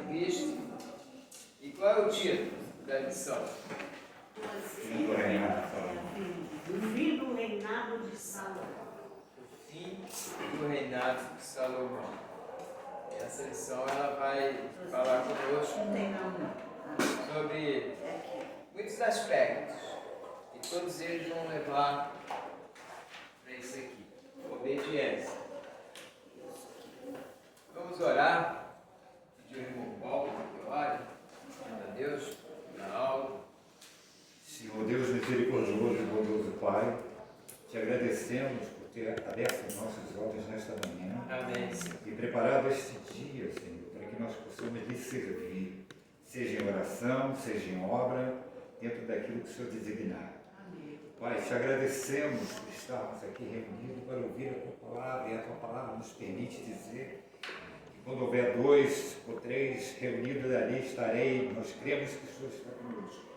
Cristo. E qual é o título da lição? Fim do reinado de Salomão. O fim do reinado de Salomão. Essa lição ela vai falar conosco sobre muitos aspectos. E todos eles vão levar para isso aqui. Obediência. Vamos orar. Pedir o irmão Paulo que ore. A Deus na aula. Senhor Deus misericordioso e bondoso Pai, te agradecemos por ter aberto os nossos olhos nesta manhã. Amém. E preparado este dia, Senhor, para que nós possamos lhe servir, seja em oração, seja em obra, dentro daquilo que o Senhor designar. Amém. Pai, te agradecemos por estarmos aqui reunidos para ouvir a Tua Palavra, e a Tua Palavra nos permite dizer que quando houver 2 ou 3 reunidos ali estarei, nós cremos que o Senhor está conosco.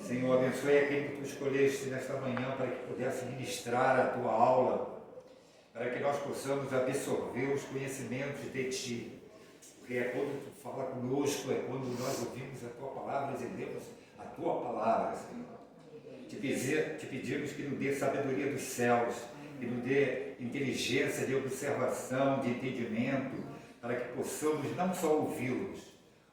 Senhor, abençoe aquele que Tu escolheste nesta manhã para que pudesse ministrar a Tua aula, para que nós possamos absorver os conhecimentos de Ti, porque é quando Tu fala conosco, é quando nós ouvimos a Tua palavra e lemos a Tua palavra, Senhor. Te pedimos que nos dê sabedoria dos céus, que nos dê inteligência de observação, de entendimento, para que possamos não só ouvi-los,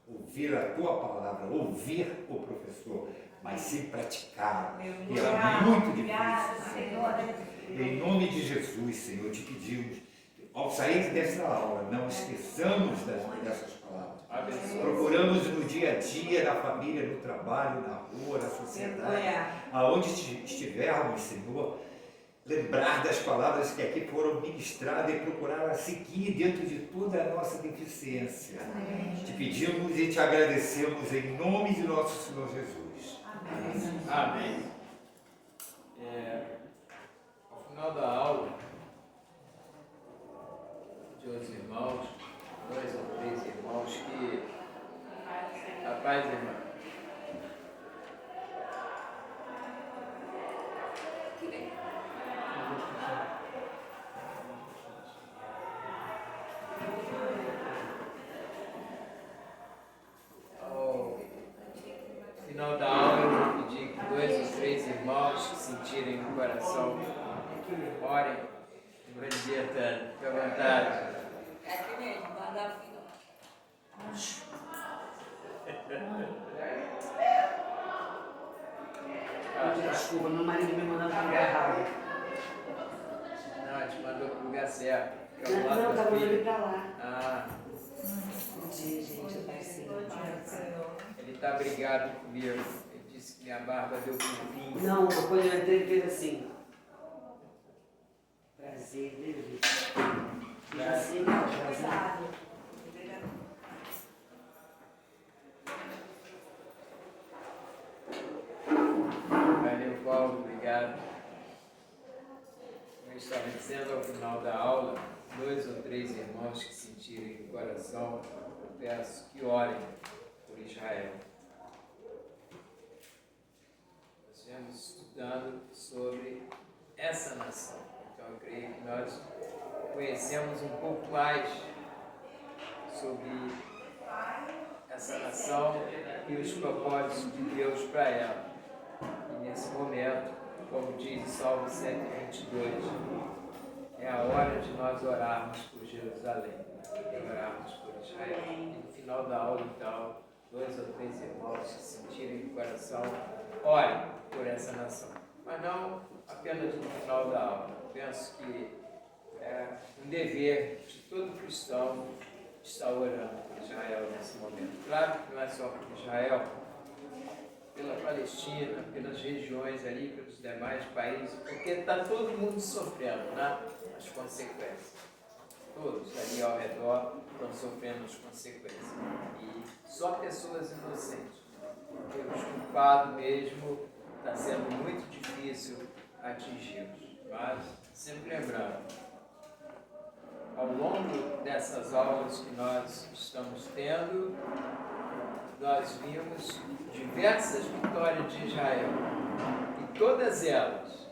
ouvir a Tua palavra, ouvir o professor, mas sim praticá-la. E é muito difícil, Senhor. Em nome de Jesus, Senhor, te pedimos, ao sair dessa aula, não esqueçamos dessas palavras. Procuramos no dia a dia, na família, no trabalho, na rua, na sociedade, aonde estivermos, Senhor, lembrar das palavras que aqui foram ministradas e procurar a seguir dentro de toda a nossa deficiência. Amém. Te pedimos e te agradecemos em nome de nosso Senhor Jesus. Amém. Amém. Ao final da aula, de outros irmãos, 2 ou 3 irmãos que... A paz, irmã. No final da aula, eu vou pedir que 2 ou 3 irmãos que sentirem no coração orem. Bom dia, Tânia. Fique à vontade. É aqui mesmo, manda filho. Desculpa, meu marido me mandou para o lugar errado. Não, a gente mandou para o lugar certo. Não, tá mandando ele para lá. Ah, Bom dia, gente. Eu passei. ele está brigado comigo. Ele disse que minha barba deu cupim. Não, quando eu entrei, ele fez assim. Prazer, né, prazer. Valeu, Paulo. Obrigado. Como eu estava dizendo ao final da aula, 2 ou 3 irmãos que sentirem no coração, eu peço que orem por Israel. Nós viemos estudando sobre essa nação. Então eu creio que nós conhecemos um pouco mais sobre essa nação e os propósitos de Deus para ela. E nesse momento, como diz o Salmo 122, é a hora de nós orarmos por Jerusalém, de orarmos por Israel. E no final da aula, então, 2 ou 3 irmãos que sentirem no coração, orem por essa nação. Mas não apenas no final da aula. Penso que é um dever de todo cristão estar orando por Israel nesse momento. Claro que não é só por Israel, pela Palestina, pelas regiões ali, pelos demais países, porque está todo mundo sofrendo, né? As consequências. Todos ali ao redor estão sofrendo as consequências. E só pessoas inocentes. Porque os culpados mesmo está sendo muito difícil atingi-los. Mas, sempre lembrando, ao longo dessas aulas que nós estamos tendo, nós vimos diversas vitórias de Israel. E todas elas,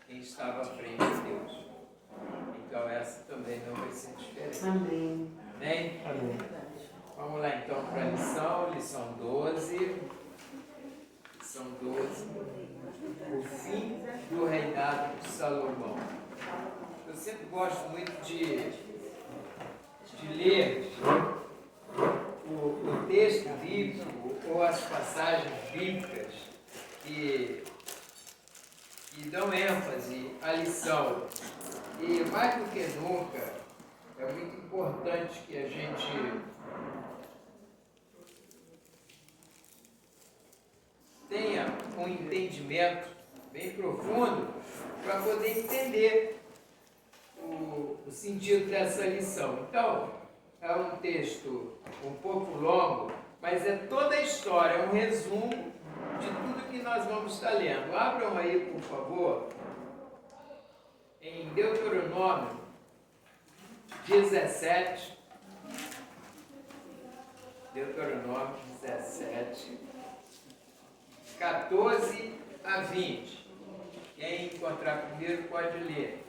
quem estava à frente de Deus. Então essa também não vai ser diferente. Amém. Amém? Amém. Vamos lá então são 12, o fim do reinado de Salomão. Eu sempre gosto muito de ler o texto bíblico ou as passagens bíblicas que dão ênfase à lição. E mais do que nunca, é muito importante que a gente tenha um entendimento bem profundo para poder entender o sentido dessa lição. Então, é um texto um pouco longo, mas é toda a história, é um resumo de tudo que nós vamos estar lendo. Abram aí, por favor, em Deuteronômio 17. Deuteronômio 17, 14 a 20. Quem encontrar primeiro pode ler.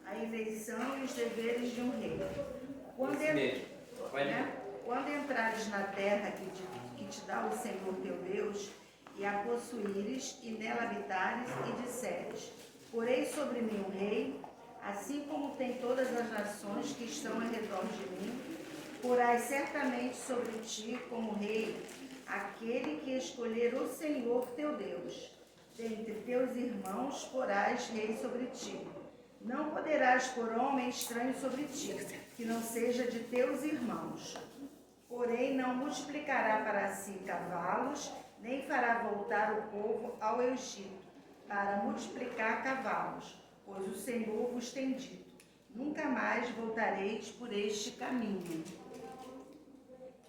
A eleição e os deveres de um rei. Quando, Isso mesmo. Pode ler. Quando entrares na terra que te dá o Senhor teu Deus, e a possuíres, e nela habitares, e disseres: porei sobre mim um rei, assim como tem todas as nações que estão ao redor de mim, porás certamente sobre ti como rei aquele que escolher o Senhor teu Deus. Dentre teus irmãos porás rei sobre ti. Não poderás pôr homem estranho sobre ti, que não seja de teus irmãos. Porém, não multiplicará para si cavalos, nem fará voltar o povo ao Egito, para multiplicar cavalos, pois o Senhor vos tem dito: nunca mais voltareis por este caminho.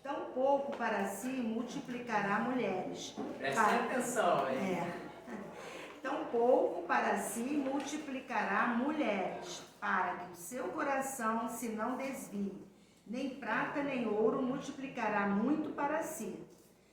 Tampouco para si multiplicará mulheres. Prestem atenção, hein? Tampouco para si multiplicará mulheres, para que o seu coração se não desvie. Nem prata nem ouro multiplicará muito para si.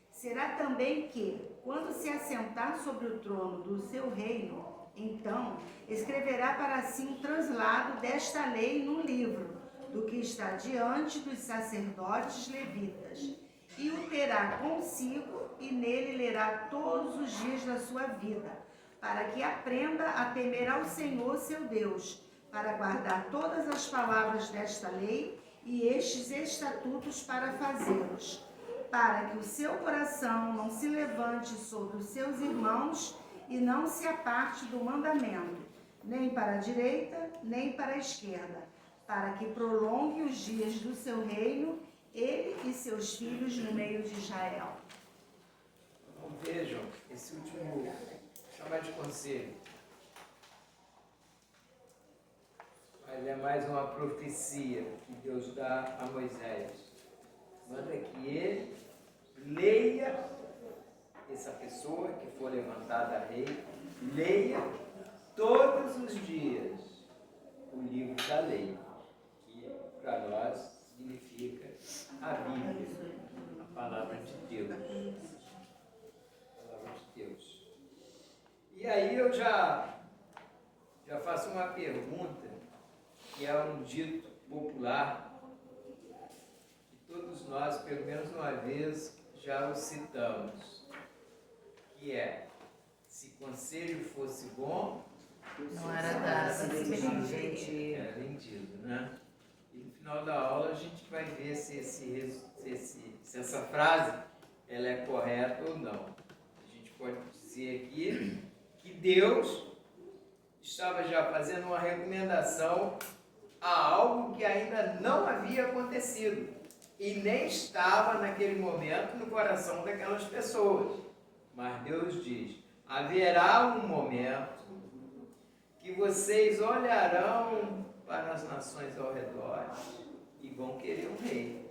Será também que, quando se assentar sobre o trono do seu reino, então escreverá para si um translado desta lei num livro, do que está diante dos sacerdotes levitas, e o terá consigo, e nele lerá todos os dias da sua vida, para que aprenda a temer ao Senhor seu Deus, para guardar todas as palavras desta lei e estes estatutos para fazê-los, para que o seu coração não se levante sobre os seus irmãos e não se aparte do mandamento, nem para a direita, nem para a esquerda, para que prolongue os dias do seu reino, ele e seus filhos no meio de Israel. Então, vejam, esse último chamar de conselho. Ele é mais uma profecia que Deus dá a Moisés. Manda que ele leia, essa pessoa que for levantada a rei, leia todos os dias o livro da lei, que para nós significa a Bíblia, a palavra de Deus. A palavra de Deus. E aí eu já faço uma pergunta, que é um dito popular, que todos nós, pelo menos uma vez, já o citamos, que é: se conselho fosse bom, Não era dado a si vendido. era vendido, né? E no final da aula a gente vai ver se essa frase ela é correta ou não. A gente pode dizer aqui que Deus estava já fazendo uma recomendação a algo que ainda não havia acontecido e nem estava naquele momento no coração daquelas pessoas. Mas Deus diz: haverá um momento que vocês olharão para as nações ao redor e vão querer um rei.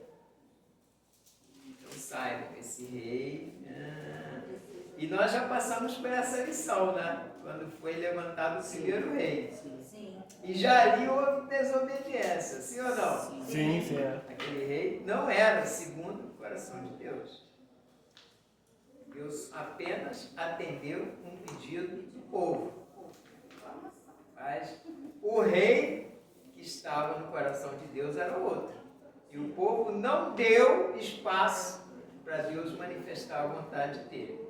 Então saibam, esse rei... E nós já passamos por essa lição, né? Quando foi levantado o primeiro rei. Sim. E já ali houve desobediência, sim ou não? Sim, sim. Aquele rei não era segundo o coração de Deus. Deus apenas atendeu um pedido do povo. Mas o rei que estava no coração de Deus era outro. E o povo não deu espaço para Deus manifestar a vontade dele.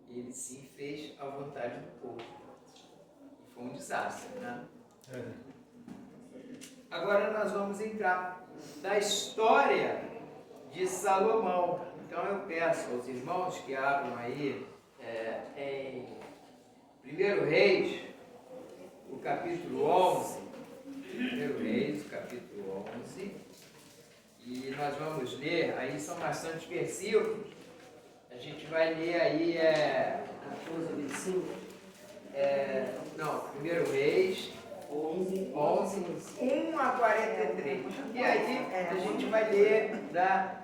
Ele sim fez a vontade do povo. E foi um desastre, né? Agora nós vamos entrar na história de Salomão. Então eu peço aos irmãos que abram aí em 1 Reis, o capítulo 11. 1 Reis, o capítulo 11. E nós vamos ler, aí são bastantes versículos. A gente vai ler aí 14, 25. Não, 1 Reis 11. 1 a 43. E aí a gente vai ler,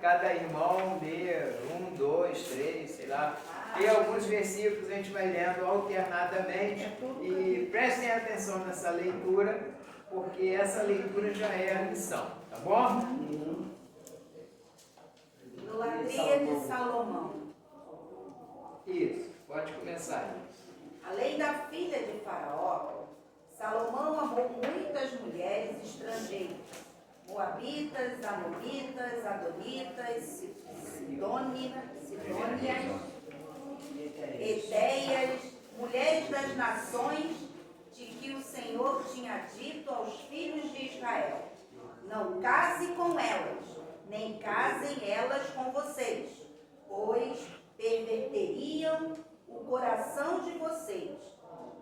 cada irmão lê 1, 2, 3, sei lá. E alguns versículos a gente vai lendo alternadamente. E prestem atenção nessa leitura, porque essa leitura já é a lição, tá bom? Idolatria de Salomão. Isso, pode começar. Além da filha de Faraó, Salomão amou muitas mulheres estrangeiras, moabitas, amonitas, adonitas, sidônias, eteias, mulheres das nações de que o Senhor tinha dito aos filhos de Israel: não case com elas, nem casem elas com vocês, pois perverteriam o coração de vocês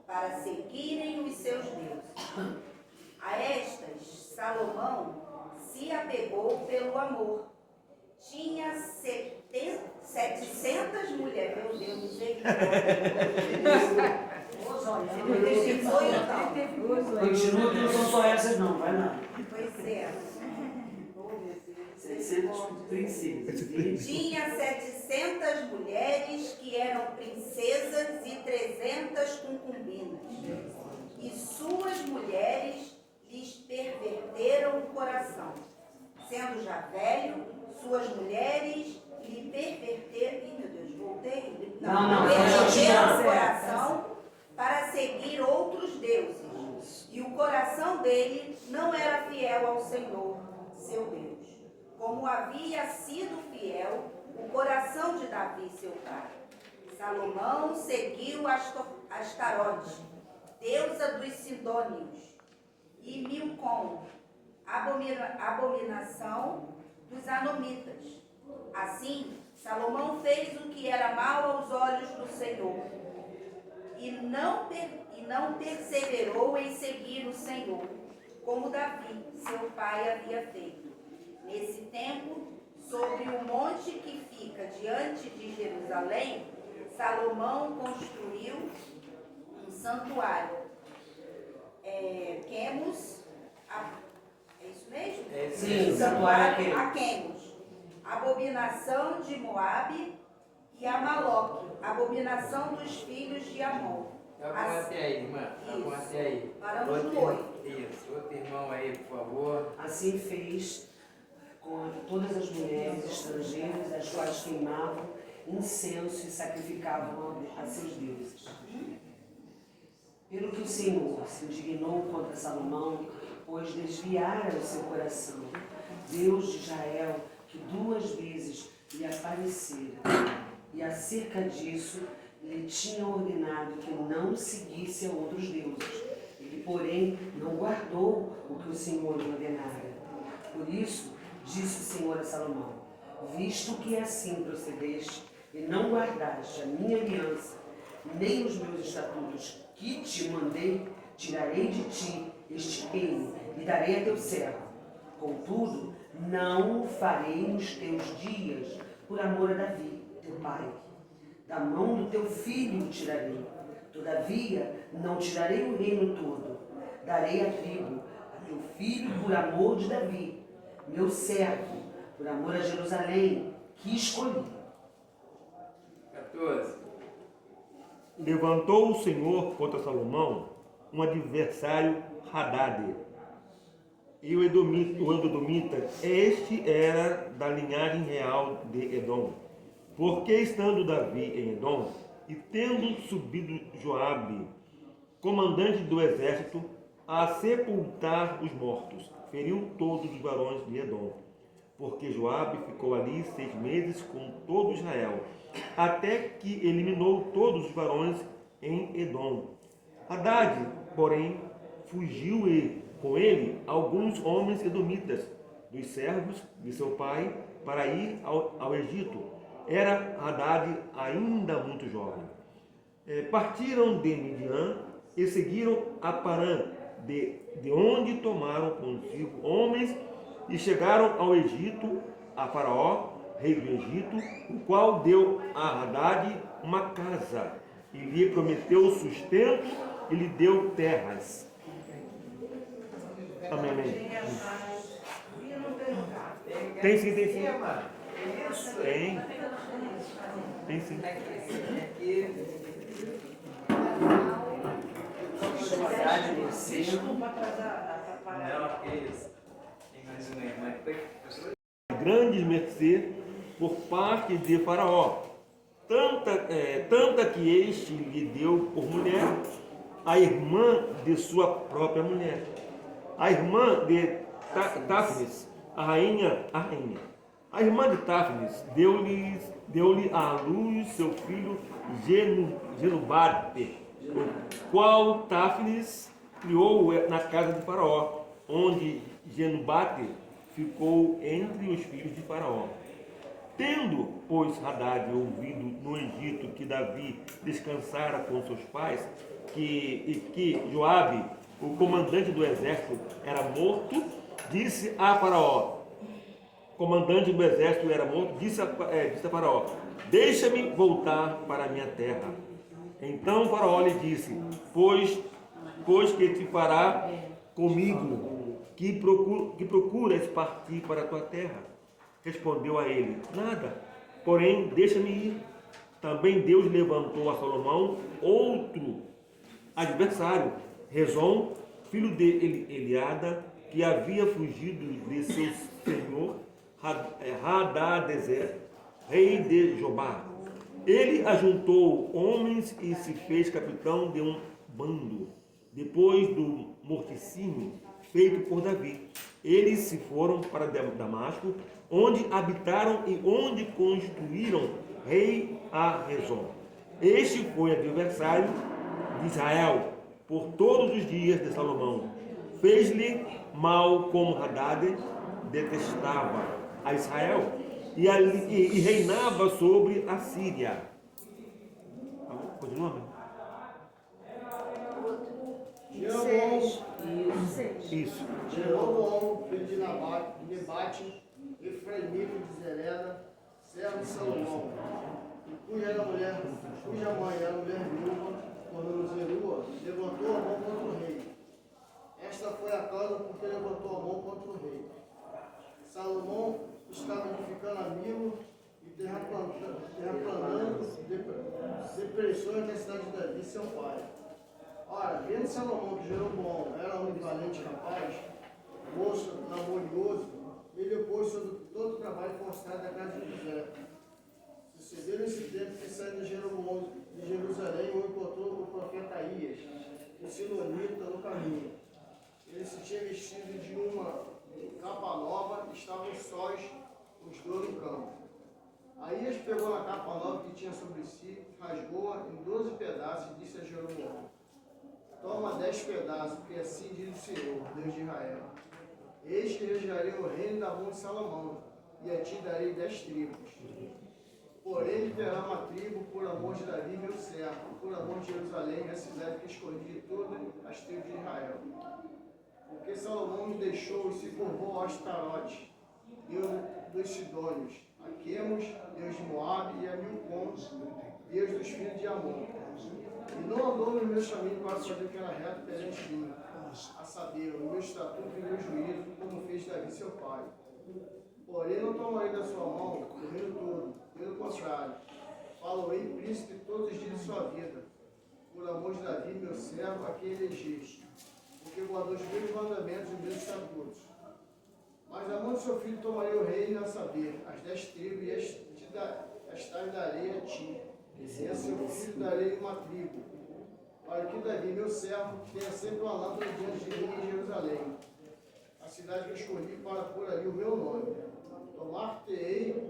para seguirem os seus deuses. A estas Salomão se apegou pelo amor. Tinha 700 mulheres. Meu Deus, Continua que não são só essas, não, vai lá. Pois é. 700 princesas. Tinha 700 mulheres que eram princesas e 300 concubinas. E suas mulheres lhes perverteram o coração. Sendo já velho, suas mulheres lhe perverteram... Ih, meu Deus, voltei? Perverteram o coração para seguir outros deuses. E o coração dele não era fiel ao Senhor, seu Deus. Como havia sido fiel o coração de Davi, seu pai. Salomão seguiu Astarote, deusa dos Sidônios, e Milcom, abominação dos Anomitas. Assim, Salomão fez o que era mal aos olhos do Senhor, e não perseverou em seguir o Senhor, como Davi, seu pai, havia feito. Nesse tempo, sobre o monte que fica diante de Jerusalém, Salomão construiu um santuário. Quemos, é isso mesmo? Sim, santuário a Quemos. Abominação de Moabe e Amaloque, abominação dos filhos de Amon. Tá bom até aí, irmã. Tá bom até aí. Paramos no 8. Isso. Outro irmão aí, por favor. Assim fez com todas as mulheres estrangeiras, as quais queimavam incenso e sacrificavam a seus deuses. Pelo que o Senhor se indignou contra Salomão, pois desviara o seu coração, Deus de Israel, que 2 vezes lhe aparecera, e acerca disso lhe tinha ordenado que não seguisse a outros deuses. Ele, porém, não guardou o que o Senhor lhe ordenara. Por isso, disse o Senhor a Salomão: visto que assim procedeste e não guardaste a minha aliança, nem os meus estatutos que te mandei, tirarei de ti este reino e darei a teu servo. Contudo, não o farei nos teus dias por amor a Davi, teu pai. Da mão do teu filho o tirarei. Todavia, não tirarei o reino todo. Darei a tribo a teu filho por amor de Davi, meu servo, por amor a Jerusalém, que escolhi. 14. Levantou o Senhor contra Salomão um adversário, Hadade, e o Edomita. Este era da linhagem real de Edom. Porque estando Davi em Edom, e tendo subido Joabe, comandante do exército, a sepultar os mortos, feriu todos os varões de Edom. porque Joabe ficou ali 6 meses com todo Israel, até que eliminou todos os varões em Edom. Hadade, porém, fugiu e, com ele, alguns homens edomitas, dos servos de seu pai, para ir ao Egito. Era Hadade ainda muito jovem. Partiram de Midian e seguiram a Parã, de onde tomaram consigo homens e chegaram ao Egito, a Faraó, rei do Egito, o qual deu a Hadade uma casa e lhe prometeu sustento e lhe deu terras. Amém, amém. Tem sim, tem sim. Tem. Tem sim. Desculpa atrapalhar. Não, que isso. Tem mais uma irmã que Grandes mercê por parte de Faraó, tanta que este lhe deu por mulher a irmã de sua própria mulher, a irmã de Táfnis, a irmã de Táfnis deu-lhe à luz seu filho Genubate, o qual Táfnis criou na casa de Faraó, onde Genubate ficou entre os filhos de Faraó. Tendo, pois, Hadade ouvido no Egito que Davi descansara com seus pais, e que Joabe, o comandante do exército, era morto, disse a Faraó, comandante do exército era morto, disse a Faraó, deixa-me voltar para a minha terra. Então Faraó lhe disse, pois que te fará comigo, que procuras partir para a tua terra? Respondeu a ele, nada, porém deixa-me ir. Também Deus levantou a Salomão outro adversário, Rezon, filho de Eliada, que havia fugido de seu senhor Hadadezer, rei de Jobá. Ele ajuntou homens e se fez capitão de um bando, depois do morticínio feito por Davi. Eles se foram para Damasco, onde habitaram e onde construíram rei a Rezon. Este foi adversário de Israel por todos os dias de Salomão. Fez-lhe mal como Hadade detestava a Israel e reinava sobre a Síria. Continua? Isso. Jeroboão, filho de Nebate, Efraimita de Zereda, servo de Salomão, cuja mãe era mulher viúva, quando Zerua levantou a mão contra o rei. Esta foi a causa porque levantou a mão contra o rei. Salomão estava edificando a Milo e terraplanando depressões da cidade de Davi, seu pai. Ora, vendo Salomão que Jeroboão era um valente rapaz, moço laborioso, ele opôs sobre todo o trabalho forçado da casa de José. Sucedeu nesse tempo que saiu de Jeroboão de Jerusalém, onde encontrou o profeta Aías, o silonita, no caminho. Ele se tinha vestido de uma capa nova e estavam sós os dois no campo. Aías pegou a capa nova que tinha sobre si, rasgou-a em 12 pedaços e disse a Jeroboão, toma 10 pedaços, porque assim diz o Senhor, Deus de Israel. Eis que regerei o reino da mão de Salomão, e a ti darei 10 tribos. Porém, lhe terá uma tribo por amor de Davi, meu servo, por amor de Jerusalém, a cidade que escolhi de todas as tribos de Israel. Porque Salomão me deixou e se curvou a Astarote, Deus dos Sidônios, a Quemos, Deus de Moabe, e a Milcom, Deus dos filhos de Amon. E não andou nos meus caminhos para fazer o que era reto perante mim, a saber, o meu estatuto e o meu juízo, como fez Davi seu pai. Porém, não tomarei da sua mão o reino todo, pelo contrário, falo-ei príncipe todos os dias de sua vida, por amor de Davi, meu servo, a quem elegi, porque guardou os meus mandamentos e os meus estatutos. Mas a mão de seu filho tomarei o reino, a saber, as 10 tribos, e estas darei a ti, e a seu filho darei uma tribo, para que Davi, meu servo, tenha sempre uma lâmpada diante de mim em Jerusalém, a cidade que eu escolhi para pôr ali o meu nome. Dar-te-ei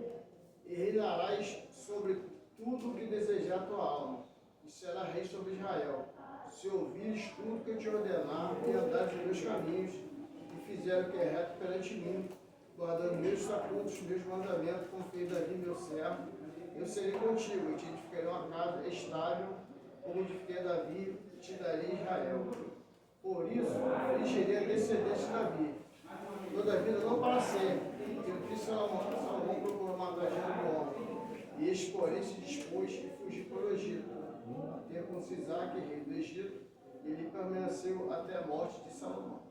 e reinarás sobre tudo o que desejar tua alma, e será rei sobre Israel. Se ouvires tudo que eu te ordenar, e andares nos meus caminhos, e fizeres o que é reto perante mim, guardando meus estatutos, meus mandamentos, como fez Davi, meu servo, eu serei contigo, e te edificarei uma casa estável, como edifiquei Davi, e te darei Israel. Por isso, afligirei a descendência de Davi, toda a vida não para sempre, porque o que Salomão procurou matar a gênero do homem, e este, porém, se dispôs e fugiu para o Egito, a ter com Sisaque, rei do Egito, e ele permaneceu até a morte de Salomão.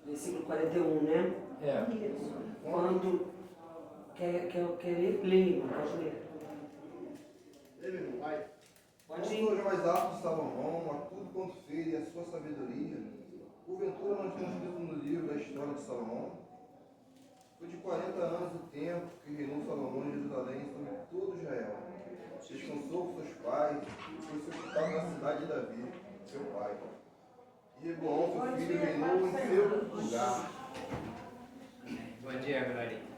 Versículo 41, né? É. Quando quer ler, irmão, pode ler. Ele não vai. Pode Quanto ir. aos mais atos de Salomão, a tudo quanto fez e a sua sabedoria, porventura não está escrito no livro da história de Salomão? Foi de 40 anos o tempo que reinou Salomão em Jerusalém sobre todo Israel. Descansou com seus pais e foi sepultado na cidade de Davi, seu pai. E Reboão, seu filho, reinou em seu lugar. Bom dia, Glorinha.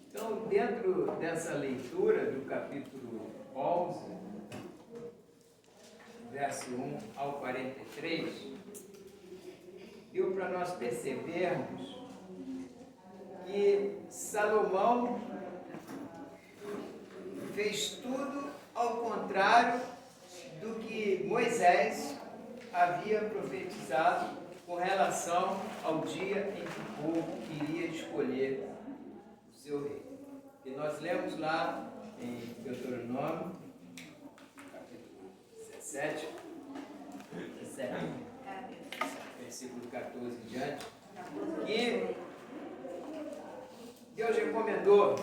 Então, dentro dessa leitura do capítulo 11, verso 1 ao 43, deu para nós percebermos que Salomão fez tudo ao contrário do que Moisés havia profetizado com relação ao dia em que o povo iria escolher o seu rei. E nós lemos lá em Deuteronômio, capítulo 17, versículo 14 em diante, que Deus recomendou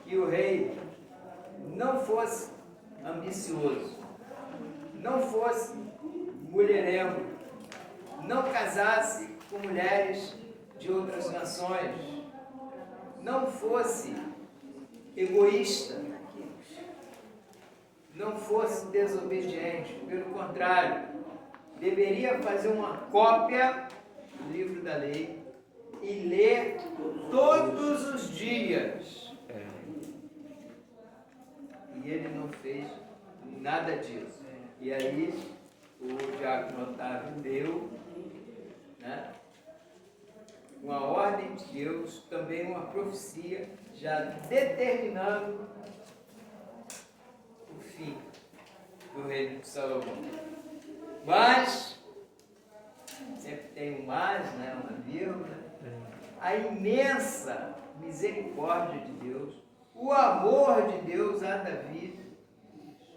que o rei não fosse ambicioso, não fosse mulherengo, não casasse com mulheres de outras nações, não fosse egoísta, não fosse desobediente, pelo contrário, deveria fazer uma cópia do livro da lei e ler todos os dias. E ele não fez nada disso. E aí o diácono Otávio deu, né, uma ordem de Deus, também uma profecia, já determinando o fim do reino de Salomão. Mas, sempre tem um mas, né, uma vírgula, a imensa misericórdia de Deus, o amor de Deus a Davi,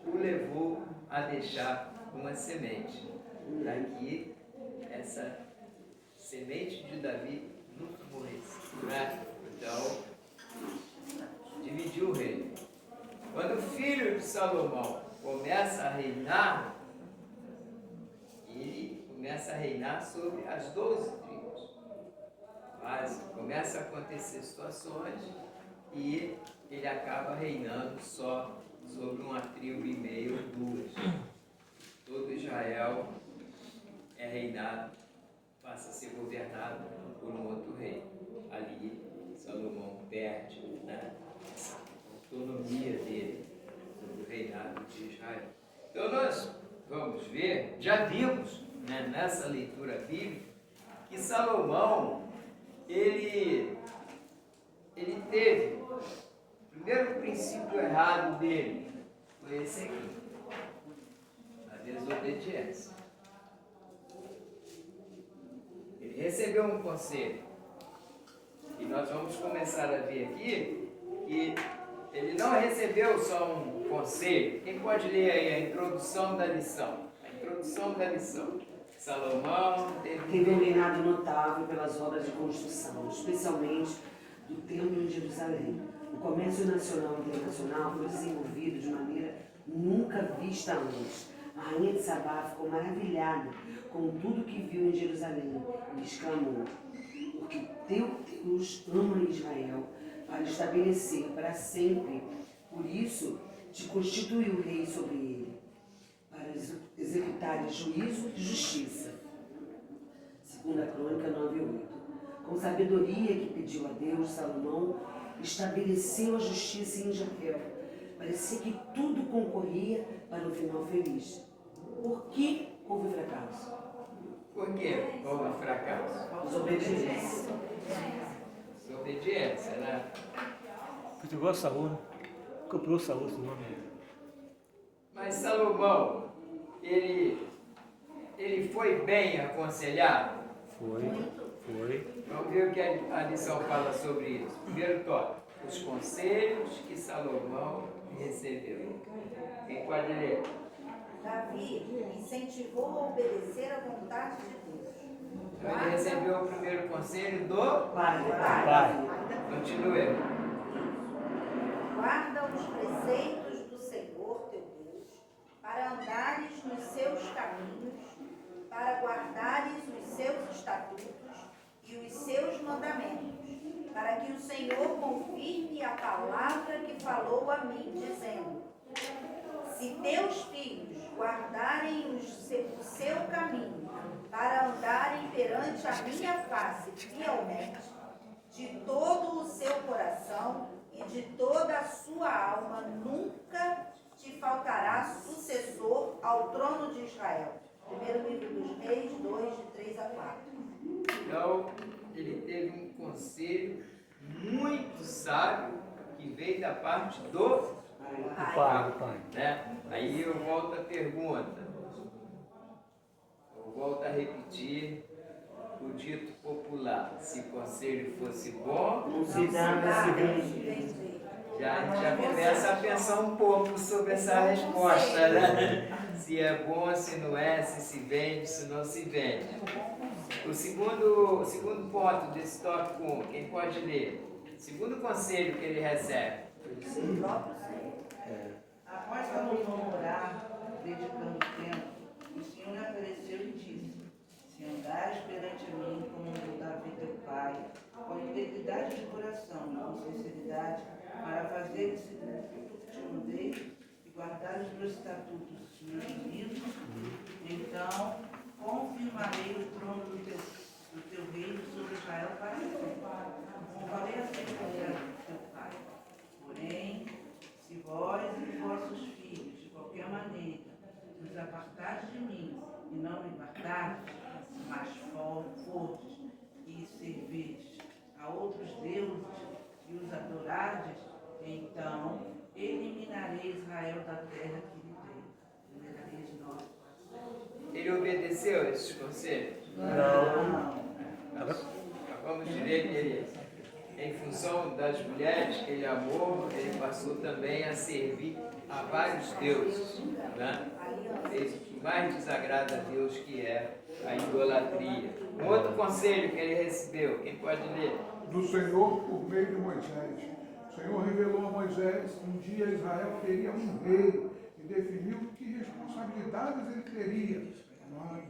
o levou a deixar uma semente. Daqui, essa semente de Davi nunca morresse, né? Então, dividiu o reino. Quando o filho de Salomão começa a reinar, ele começa a reinar sobre as 12 tribos. Mas começa a acontecer situações e ele acaba reinando só sobre uma tribo e meia ou duas. Todo Israel é reinado, passa a ser governado por um outro rei. Ali, Salomão perde, né, essa autonomia dele sobre o reinado de Israel. Então nós vamos ver, já vimos, né, nessa leitura bíblica, que Salomão, ele teve, o primeiro princípio errado dele foi esse aqui, a desobediência. Ele recebeu um conselho, e nós vamos começar a ver aqui que ele não recebeu só um conselho. Quem pode ler aí a introdução da lição? A introdução da lição. Salomão Teve um reinado notável pelas obras de construção, especialmente do templo em Jerusalém. O comércio nacional e internacional foi desenvolvido de maneira nunca vista antes. A rainha de Sabá ficou maravilhada com tudo que viu em Jerusalém e exclamou: porque teu Deus ama Israel para estabelecer para sempre, por isso te constituiu rei sobre ele, para executar juízo e justiça. Segunda Crônica 9:8. Com sabedoria que pediu a Deus, Salomão estabeleceu a justiça em Israel. Parecia que tudo concorria para um final feliz. Por que houve fracasso? Por que houve fracasso? Desobediência. Desobediência, né? Foi igual a Saúl, né? Copiou Saúl esse nome. Mas Salomão, ele foi bem aconselhado? Foi. Vamos ver o que a lição fala sobre isso. Primeiro tópico, os conselhos que Salomão recebeu. Quem pode ler? Davi incentivou a obedecer à vontade de Deus. Então ele recebeu o primeiro conselho do Pai. Continue. Guarda os preceitos do Senhor teu Deus, para andares nos seus caminhos, para guardares os seus estatutos e os seus mandamentos, para que o Senhor confirme a palavra que falou a mim, dizendo: se teus filhos guardarem o seu caminho, para andarem perante a minha face fielmente, de todo o seu coração e de toda a sua alma, nunca te faltará sucessor ao trono de Israel. Primeiro livro dos Reis, 2, de 3 a 4. Então, ele teve um conselho muito sábio que veio da parte do Pai. né? Aí eu volto à pergunta. Eu volto a repetir o dito popular. Se conselho fosse bom, Não se dá seguinte. a gente já começa a pensar um pouco sobre essa resposta, né? Se é bom, se não é, se vende, se não se vende. O segundo ponto desse tópico 1, quem pode ler? Segundo conselho que ele recebe. Após Salomão orar, dedicando tempo, o Senhor lhe apareceu e disse: se andares perante mim, como andou Davi teu pai, com integridade de coração e com sinceridade, para fazer segundo que te mandei e guardar os meus estatutos e os meus juízos, então confirmarei o trono do teu reino sobre Israel para sempre. Como falei acerca do teu pai. Porém, se vós e vossos filhos, de qualquer maneira, vos apartardes de mim e não me guardardes, mas fortes e servirdes a outros deuses e os adorardes, então eliminarei Israel da terra que lhe dei. 1 Reis 9, 4. Ele obedeceu a esses conselhos? Não. Vamos dizer que ele, em função das mulheres que ele amou, ele passou também a servir a vários deuses, né? Fez o que mais desagrada a Deus, que é a idolatria. Um outro conselho que ele recebeu, quem pode ler? Do Senhor por meio de Moisés. O Senhor revelou a Moisés que um dia Israel teria um rei e definiu que responsabilidades ele teria.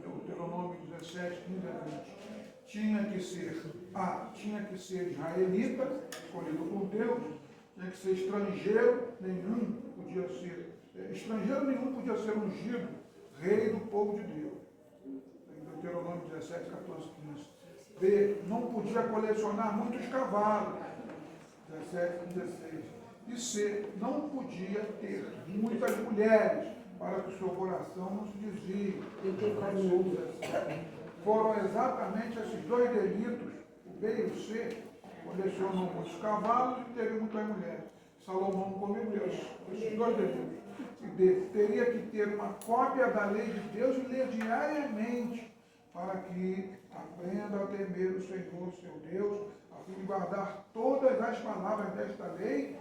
Deuteronômio 17, 15 a 20. Tinha que ser israelita, escolhido por Deus, tinha que ser estrangeiro nenhum podia ser ungido, rei do povo de Deus. Deuteronômio 17, 14, 15. B, não podia colecionar muitos cavalos, 17, 16. E C, não podia ter muitas mulheres, para que o seu coração não se desvie. Foram exatamente esses dois delitos, o B e o C, colecionou muitos cavalos e teve muitas mulheres. Salomão cometeu esses dois delitos. E D, teria que ter uma cópia da lei de Deus e ler diariamente, para que aprenda a temer o Senhor, seu Deus, a fim de guardar todas as palavras desta lei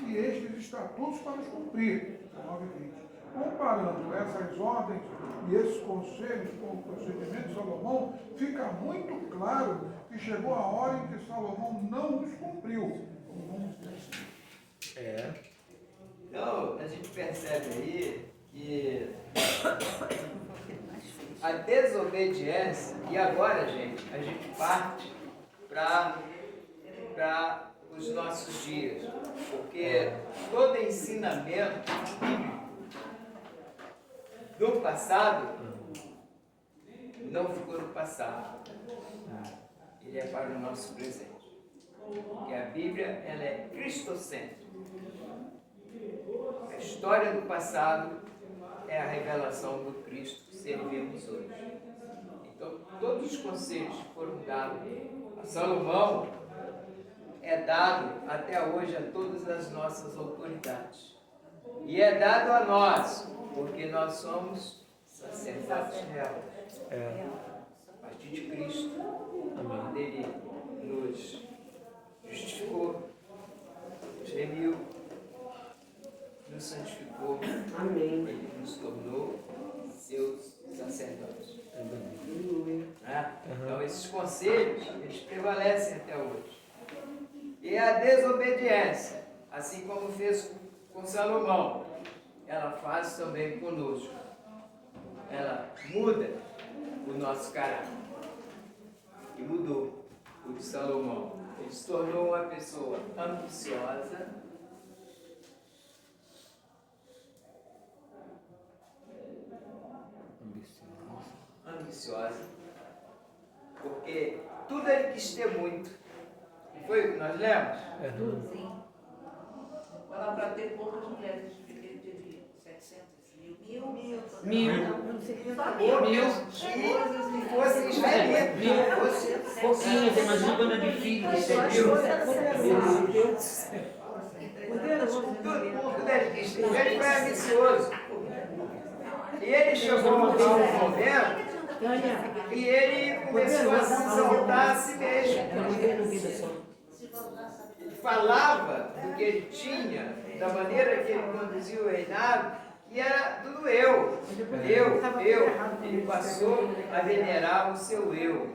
e estes estatutos para os cumprir. 19:20. Comparando essas ordens e esses conselhos com o procedimento de Salomão, fica muito claro que chegou a hora em que Salomão não os cumpriu. Então, a gente percebe aí que a desobediência, e agora, gente, a gente parte para os nossos dias, porque todo ensinamento bíblico do passado não ficou no passado. ele é para o nosso presente. Porque a Bíblia, ela é cristocêntrica. A história do passado é a revelação do Cristo que servimos hoje. Então, todos os conselhos que foram dados a Salomão é dado até hoje a todas as nossas autoridades. E é dado a nós, porque nós somos sacerdotes reais. A partir de Cristo, quando Ele nos justificou, nos remiu, nos santificou, Amém. Ele nos tornou seus sacerdotes. Então esses conselhos, eles prevalecem até hoje. E a desobediência, assim como fez com Salomão, ela faz também conosco. Ela muda o nosso caráter. E mudou o de Salomão. Ele se tornou uma pessoa ambiciosa, porque tudo ele quis ter muito. Não foi o que nós lemos? Sim. Falar para ter poucas mulheres, teve 700, mil. Só mil. E fosse israelita. Pouquinho, você imagina quando é de filhos. Tudo ele quis ter. Ele foi ambicioso. E ele chegou a um momento e ele começou a se exaltar a si mesmo. Ele falava do que ele tinha, da maneira que ele conduzia o reinado, e era tudo eu. Ele passou a venerar o seu eu.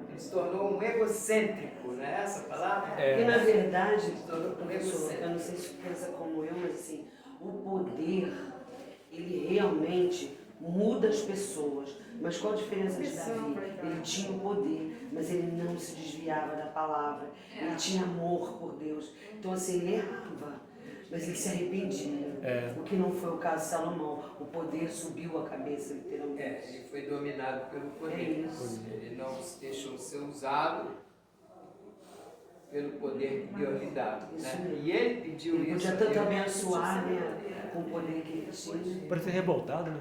Ele se tornou um egocêntrico, não é essa a palavra? E na verdade, professor, eu não sei se pensa como eu, mas assim, o poder, ele realmente muda as pessoas. Mas qual a diferença de Davi? Ele tinha o poder, mas ele não se desviava da palavra. Ele tinha amor por Deus. Então assim, ele errava, mas ele se arrependia. O que não foi o caso de Salomão. O poder subiu a cabeça, literalmente. Ele foi dominado pelo poder. É isso. Ele não se deixou ser usado pelo poder que Deus lhe dava. Né? E ele pediu Ele isso. podia tanto abençoar, né, com o poder que ele tinha. Parece revoltado, né?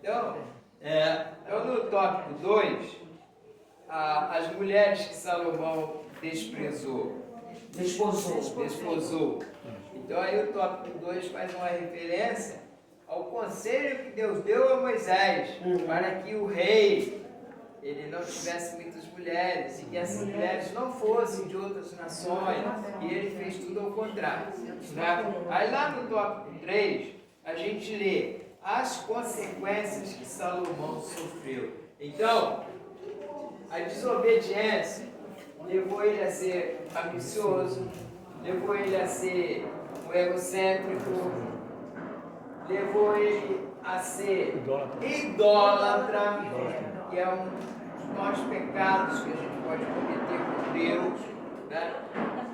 Então, no tópico 2, as mulheres que Salomão desprezou. Desposou. Então, aí o tópico 2 faz uma referência ao conselho que Deus deu a Moisés para que o rei ele não tivesse muitas mulheres e que essas mulheres não fossem de outras nações, e ele fez tudo ao contrário. Né? Aí lá no tópico 3, a gente lê as consequências que Salomão sofreu. Então, a desobediência levou ele a ser ambicioso, levou ele a ser um egocêntrico, levou ele a ser idólatra, que é um dos maiores pecados que a gente pode cometer com Deus, né?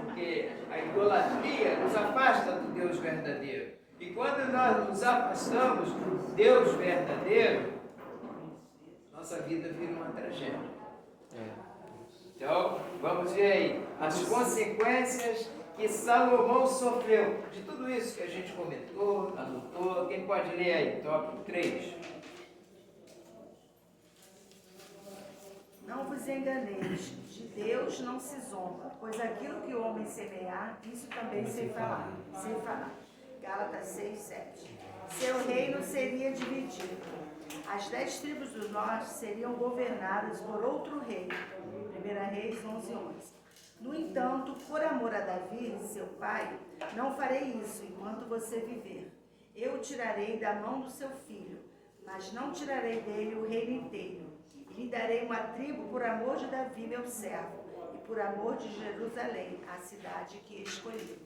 Porque a idolatria nos afasta do Deus verdadeiro. E quando nós nos afastamos do Deus verdadeiro, nossa vida vira uma tragédia. Então, vamos ver aí as consequências que Salomão sofreu de tudo isso que a gente comentou, anotou. Quem pode ler aí? Tópico 3. Não vos enganeis, de Deus não se zomba, pois aquilo que o homem semear, isso também se fará. Gálatas 6, 7. Seu reino seria dividido. As 10 tribos do norte seriam governadas por outro rei. 1 Reis 11, 11. No entanto, por amor a Davi, seu pai, não farei isso enquanto você viver. Eu o tirarei da mão do seu filho, mas não tirarei dele o reino inteiro. E lhe darei uma tribo por amor de Davi, meu servo, e por amor de Jerusalém, a cidade que escolhi.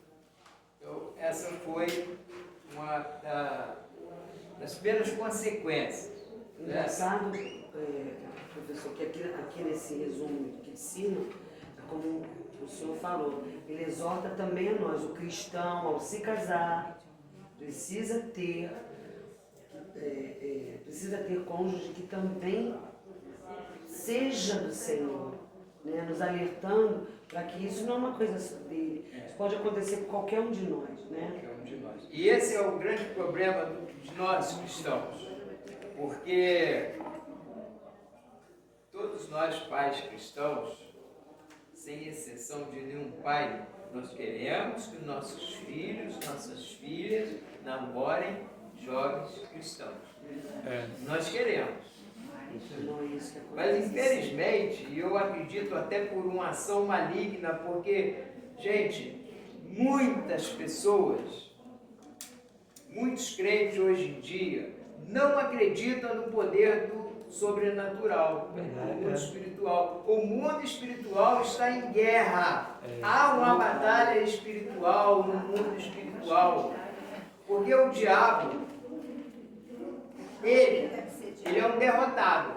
Então, essa foi uma das primeiras consequências. Engraçado, professor, que aqui nesse resumo que ensino, como o senhor falou, ele exorta também a nós, o cristão, ao se casar, precisa ter cônjuge que também seja do Senhor. né? Nos alertando para que isso não é uma coisa só dele. Isso pode acontecer com qualquer um de nós, né? Qualquer um de nós. E esse é o grande problema de nós cristãos, porque todos nós pais cristãos, sem exceção de nenhum pai, nós queremos que nossos filhos, nossas filhas namorem jovens cristãos. Nós queremos. Não é isso que Mas acontece. infelizmente, e eu acredito até por uma ação maligna, porque, gente, muitas pessoas, muitos crentes hoje em dia, não acreditam no poder do sobrenatural, do mundo espiritual. O mundo espiritual está em guerra. Há uma batalha espiritual no mundo espiritual. Porque o diabo, ele é um derrotado.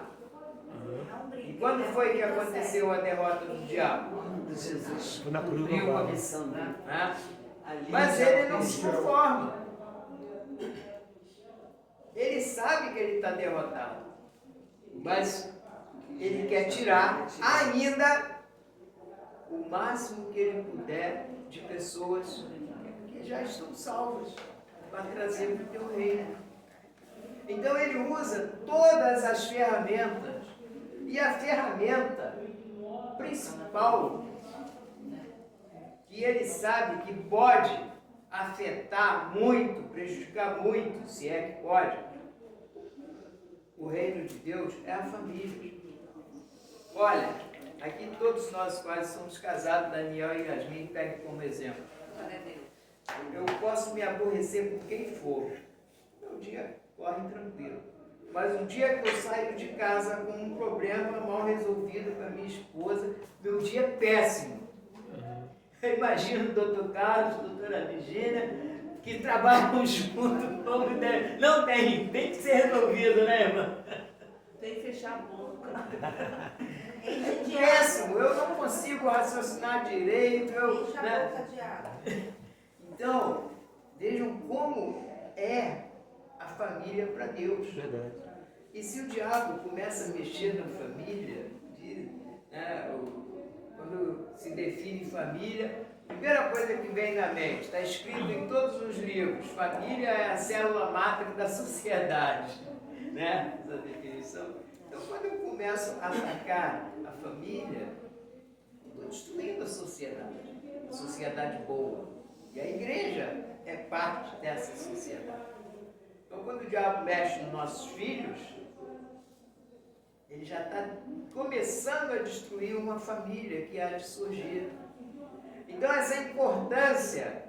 E quando foi que aconteceu a derrota do diabo? Quando Jesus Foi na cruz do cumpriu a Calvário. missão dele. Né? Ali Mas já ele não se venceu. conforma. Ele sabe que ele está derrotado. Mas ele quer tirar ainda o máximo que ele puder de pessoas que já estão salvas para trazer para o teu reino. Então ele usa todas as ferramentas. E a ferramenta principal que ele sabe que pode afetar muito, prejudicar muito, se é que pode, o reino de Deus é a família. Olha, aqui todos nós quase somos casados, Daniel e Yasmin, pegue como exemplo. Eu posso me aborrecer com quem for. Meu dia corre tranquilo. Mas um dia que eu saio de casa com um problema mal resolvido com a minha esposa, meu dia é péssimo. Eu imagino o doutor Carlos, a doutora Virgínia, que trabalham juntos, como não tem que ser resolvido, né, irmã? Tem que fechar a boca. Péssimo, eu não consigo raciocinar direito, Enche a né? boca de água. Então, vejam como é a família para Deus. Verdade. E se o diabo começa a mexer na família, quando se define família, a primeira coisa que vem na mente, está escrito em todos os livros, família é a célula máter da sociedade, né? Essa definição. Então, quando eu começo a atacar a família, estou destruindo a sociedade boa. E a igreja é parte dessa sociedade. Então, quando o diabo mexe nos nossos filhos, ele já está começando a destruir uma família que há de surgir. Então, essa importância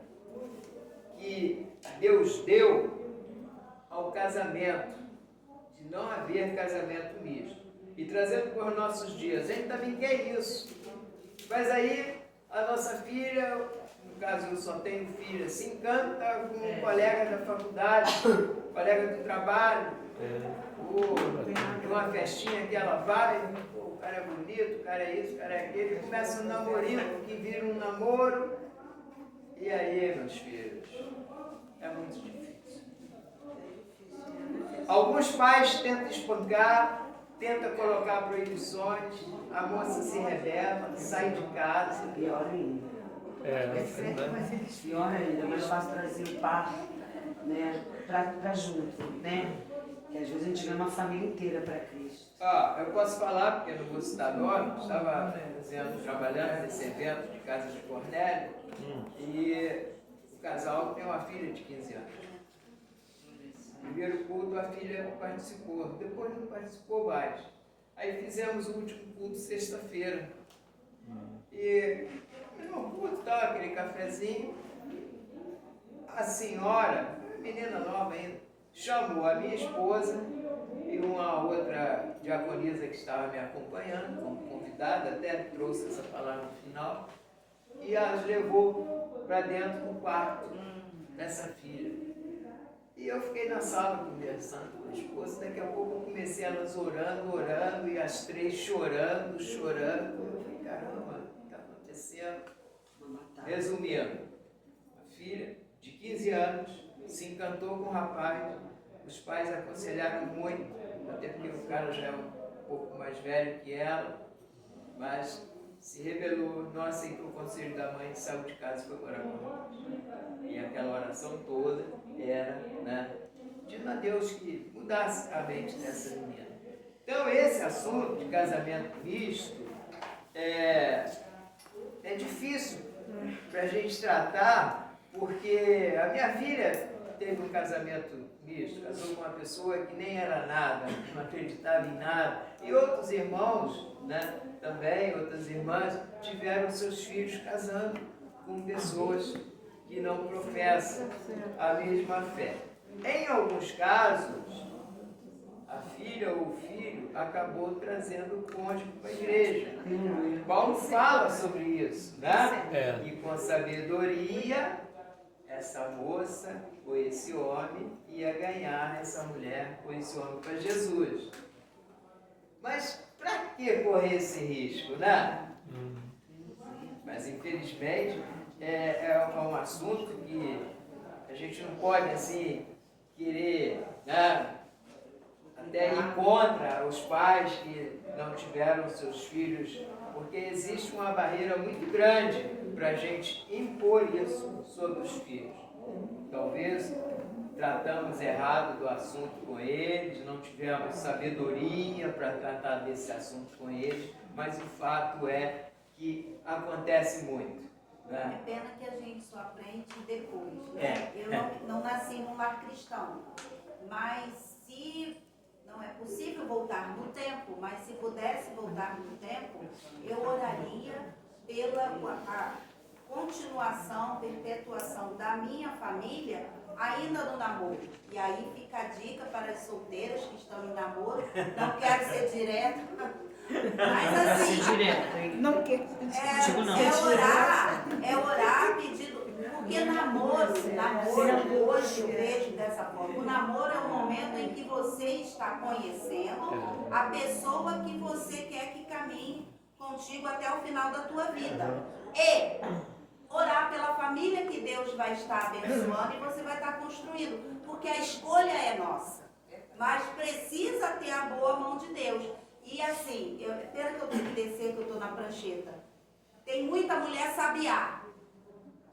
que Deus deu ao casamento, de não haver casamento misto, e trazendo para os nossos dias, a gente também quer isso. Mas aí, a nossa filha, no caso eu só tenho filha, se encanta com um colega da faculdade, colega do trabalho, ou numa festinha que ela vai, o cara é bonito, o cara é isso, o cara é aquele, começa um namorinho que vira um namoro, e aí, meus filhos, é muito difícil. Alguns pais tentam espancar, tentam colocar proibições, a moça se rebela, sai de casa. Pior ainda. Pior ainda, é mais fácil trazer o par, né, pra junto, né? Que às vezes a gente vê uma família inteira para Cristo. Eu posso falar, porque eu não vou citar nome, estava trabalhando nesse evento de Casa de Cornélio, e o casal tem uma filha de 15 anos. Primeiro culto a filha participou, depois não participou mais. Aí fizemos o último culto sexta-feira. E no culto estava aquele cafezinho, a senhora, menina nova ainda, chamou a minha esposa e uma outra diaconisa que estava me acompanhando, como convidada, até trouxe essa palavra no final, e as levou para dentro do quarto dessa filha. E eu fiquei na sala conversando com a esposa, daqui a pouco eu comecei elas orando, e as três chorando. Eu falei, caramba, o que está acontecendo? Resumindo, a filha de 15 anos se encantou com o rapaz, os pais aconselharam muito, até porque o cara já é um pouco mais velho que ela, mas se rebelou, não aceitou o conselho da mãe, saiu de casa e foi morar com Deus. E aquela oração toda era, né, pedindo a Deus que mudasse a mente dessa menina. Então esse assunto de casamento misto é difícil para a gente tratar, porque a minha filha teve um casamento misto, casou com uma pessoa que nem era nada, não acreditava em nada, e outros irmãos, né, também, outras irmãs, tiveram seus filhos casando com pessoas que não professam a mesma fé. Em alguns casos, a filha ou o filho acabou trazendo o cônjuge para a igreja. Paulo fala sobre isso, né? E com sabedoria, essa moça ou esse homem ia ganhar essa mulher ou esse homem para Jesus. Mas para que correr esse risco, né? Mas infelizmente é um assunto que a gente não pode assim querer, né, até ir contra os pais que não tiveram seus filhos, porque existe uma barreira muito grande para a gente impor isso sobre os filhos. Talvez tratamos errado do assunto com eles, não tivemos sabedoria para tratar desse assunto com eles, mas o fato é que acontece muito. É pena que a gente só aprende depois, né? Eu não nasci num lar cristão, mas se não é possível voltar no tempo, mas se pudesse voltar no tempo, eu oraria pela a continuação, perpetuação da minha família ainda no namoro. E aí fica a dica para as solteiras que estão em namoro, não quero ser direta, mas assim, Não quero. é orar pedindo, porque namoro hoje eu vejo dessa forma. O namoro é o momento em que você está conhecendo a pessoa que você quer que caminhe contigo até o final da tua vida. E orar pela família que Deus vai estar abençoando e você vai estar construindo, porque a escolha é nossa, mas precisa ter a boa mão de Deus. E assim, pena que eu tenho que descer, que eu estou na prancheta. Tem muita mulher sabiá.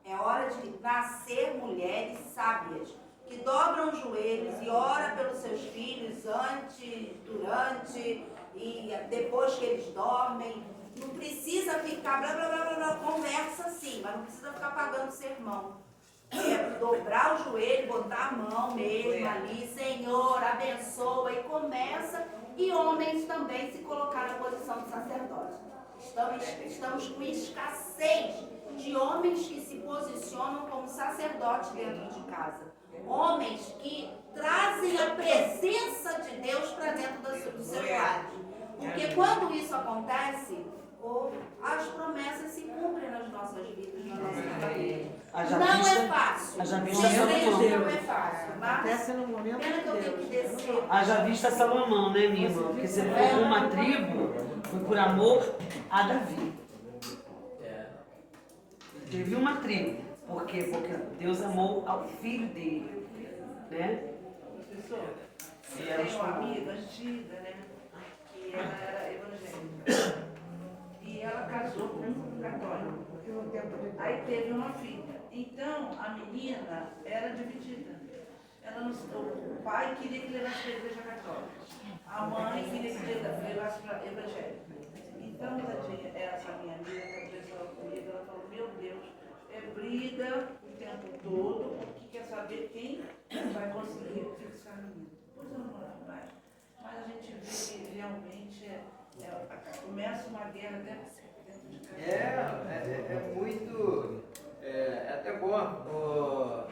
É hora de nascer mulheres sábias, que dobram os joelhos e oram pelos seus filhos antes, durante e depois que eles dormem. Não precisa ficar blá blá blá blá, blá, conversa sim, mas não precisa ficar pagando sermão. É dobrar o joelho, botar a mão mesmo ali, Senhor, abençoa, e começa. E homens também se colocar na posição de sacerdote. Estamos com escassez de homens que se posicionam como sacerdotes dentro de casa. Homens que trazem a presença de Deus para dentro dos seus lares. Porque quando isso acontece, as promessas se cumprem nas nossas vidas, na nossa família. Não é fácil. Não é fácil. Mas pena que eu tenho que descer. Haja vista Salomão, né, minha irmã? Porque se for por uma tribo, foi por amor a Davi. Teve uma tribo. Por quê? Porque Deus amou ao filho dele, né? Professor, eu tenho uma amiga antiga, né? Que ela era evangélica. E ela casou com um católico. Aí teve uma filha. Então, a menina era dividida. O pai queria que levasse para a igreja católica. A mãe queria que levasse para a evangélica. Então, tadinha, essa minha amiga, que falou comigo, ela falou, meu Deus, é briga o tempo todo, porque quer saber quem vai conseguir fixar a menina. Pois eu não vou mais. Mas a gente vê que realmente começa uma guerra dentro de casa. É muito. É até bom,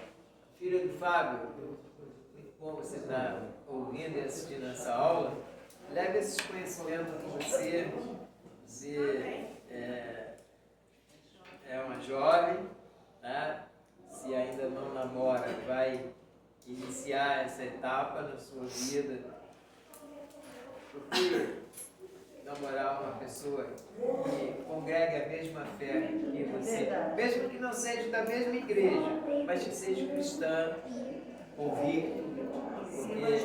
filho do Fábio, muito bom você estar ouvindo e assistindo essa aula. Leve esses conhecimentos com você. Você é uma jovem, né? Se ainda não namora, vai iniciar essa etapa na sua vida. Procure namorar uma pessoa que congregue a mesma fé que você, mesmo que não seja da mesma igreja, mas que seja cristã, convicto, Porque,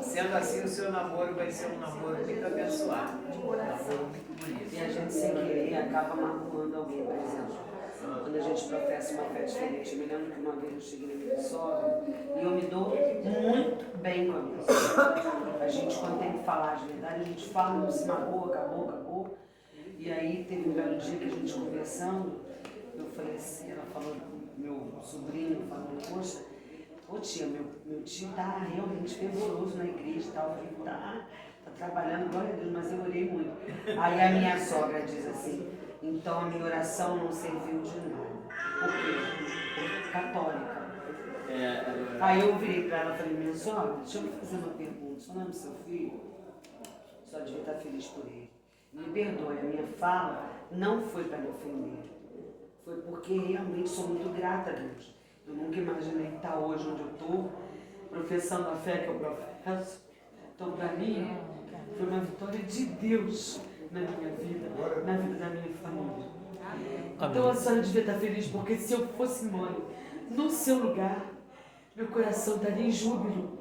sendo assim, o seu namoro vai ser um namoro muito abençoado, um namoro muito bonito. E a gente, sem querer, acaba magoando alguém, por exemplo. Quando a gente professa uma fé diferente, eu me lembro que uma vez eu cheguei na minha sogra e eu me dou muito bem com a minha sogra. A gente, quando tem que falar as verdades, a gente fala, não se magoa, acabou. E aí teve um belo dia que a gente conversando, eu falei assim, ela falou, meu sobrinho falando, poxa, ô tia, meu tio tá realmente fervoroso na igreja e tal. Eu falei, tá trabalhando, glória a Deus, mas eu orei muito. Aí a minha sogra diz assim, então a minha oração não serviu de nada. Por quê? Porque católica. Aí eu virei para ela e falei, minha sogra, deixa eu fazer uma pergunta. Seu nome do seu filho? Só devia estar feliz por ele. Me perdoe, a minha fala não foi para me ofender. Foi porque realmente sou muito grata a Deus. Eu nunca imaginei estar hoje onde eu estou, professando a fé que eu professo. Então, para mim, foi uma vitória de Deus na minha vida, na vida da minha família. Então, a senhora devia estar feliz, porque se eu fosse embora no seu lugar, meu coração estaria em júbilo.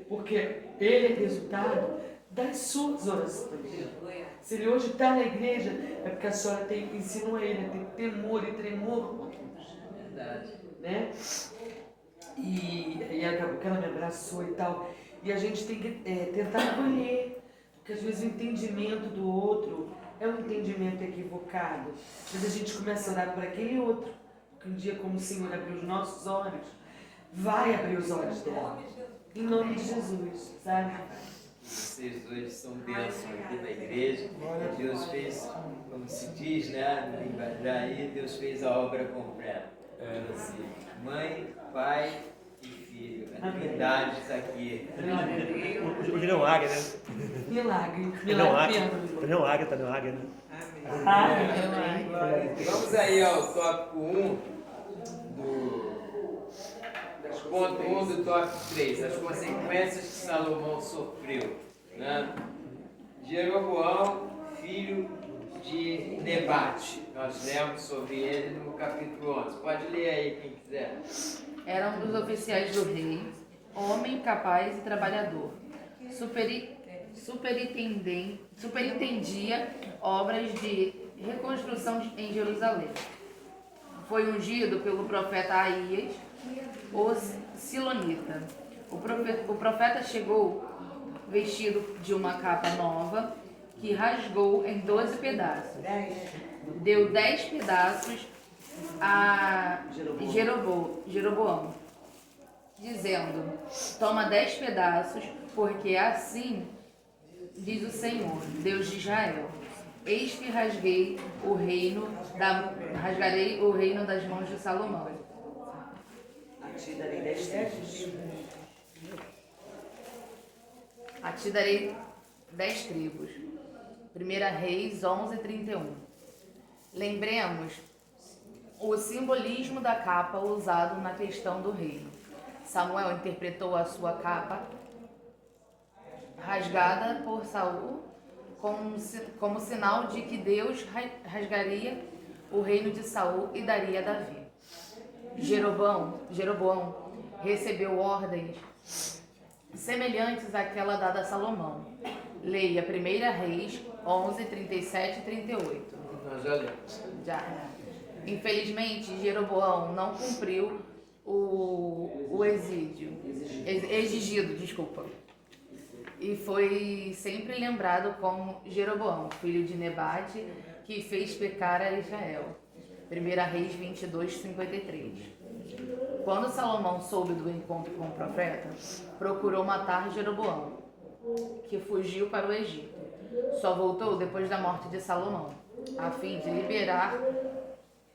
Porque ele é resultado das suas orações. Se ele hoje está na igreja, é porque a senhora ensinou a ele a ter temor e tremor por Deus. Verdade. Né? E acabou que ela me abraçou e tal. E a gente tem que tentar acolher, porque às vezes o entendimento do outro é um entendimento equivocado. Mas a gente começa a orar por aquele outro, porque um dia, como o Senhor abriu os nossos olhos, vai abrir os olhos dela. Em nome de Jesus, sabe? Vocês hoje são bênçãos aqui na igreja. Deus fez, como se diz, né, no linguajar aí, Deus fez a obra completa. Assim, mãe, pai e filho. A Trindade está aqui. Hoje não águia, né? Milagre. Não águia, tá no águia, né? Vamos aí ao tópico 1 ponto 1 do tópico 3, as consequências que Salomão sofreu. Né? Jeroboão, filho de Nebate. Nós lemos sobre ele no capítulo 11. Pode ler aí quem quiser. Era um dos oficiais do rei, homem capaz e trabalhador. Superintendia obras de reconstrução em Jerusalém. Foi ungido pelo profeta Aías, o Silonita. O profeta chegou vestido de uma capa nova que rasgou em 12 pedaços. Deu 10 pedaços a Jeroboão, dizendo: toma 10 pedaços, porque assim diz o Senhor, Deus de Israel: eis que rasgarei o reino das mãos de Salomão. A ti darei 10 tribos. 1 Reis 11:31. Lembremos o simbolismo da capa usado na questão do reino. Samuel interpretou a sua capa rasgada por Saul como sinal de que Deus rasgaria o reino de Saul e daria a Davi. Jeroboão recebeu ordens semelhantes àquela dada a Salomão. Leia 1 Reis 11, 37 e 38. Nós já lemos. Já. Infelizmente, Jeroboão não cumpriu o exigido, e foi sempre lembrado como Jeroboão, filho de Nebate, que fez pecar a Israel. 1 Reis 22, 53. Quando Salomão soube do encontro com o profeta, procurou matar Jeroboão, que fugiu para o Egito. Só voltou depois da morte de Salomão, a fim de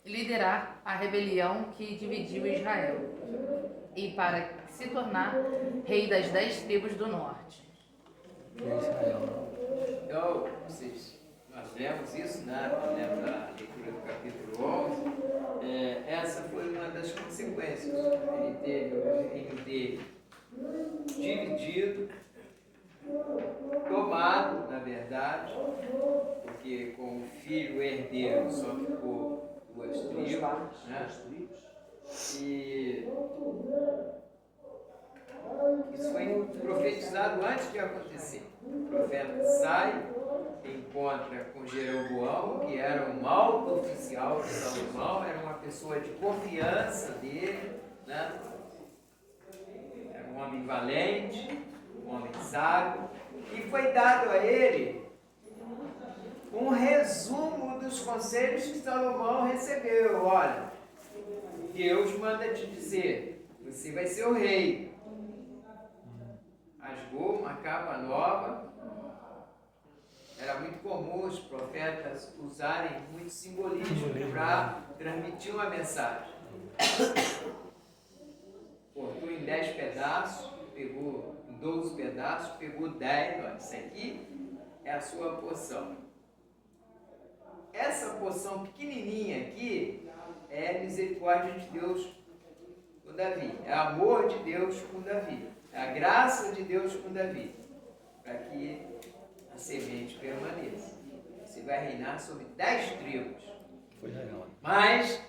liderar a rebelião que dividiu Israel e para se tornar rei das 10 tribos do norte. Então, nós lemos isso, né? Lemos a leitura do capítulo 11. Essa foi uma das consequências. Ele teve o reino dele dividido, tomado, na verdade, porque com o filho herdeiro só ficou 2 tribos, né? E Isso foi profetizado antes de acontecer. O profeta sai, encontra com Jeroboão, que era um alto oficial de Salomão, era uma pessoa de confiança dele, né? Era um homem valente, um homem sábio, e foi dado a ele um resumo dos conselhos que Salomão recebeu. Olha, Deus manda te dizer, você vai ser o rei. Rasgou uma capa nova. Era muito comum os profetas usarem muito simbolismo para transmitir uma mensagem. Cortou em 10 pedaços, pegou em 12 pedaços, pegou 10. Olha, isso aqui é a sua porção. Essa porção pequenininha aqui é misericórdia de Deus com Davi. É amor de Deus com Davi. É a graça de Deus com Davi. Para que a semente permaneça. Você vai reinar sobre 10 tribos. Mas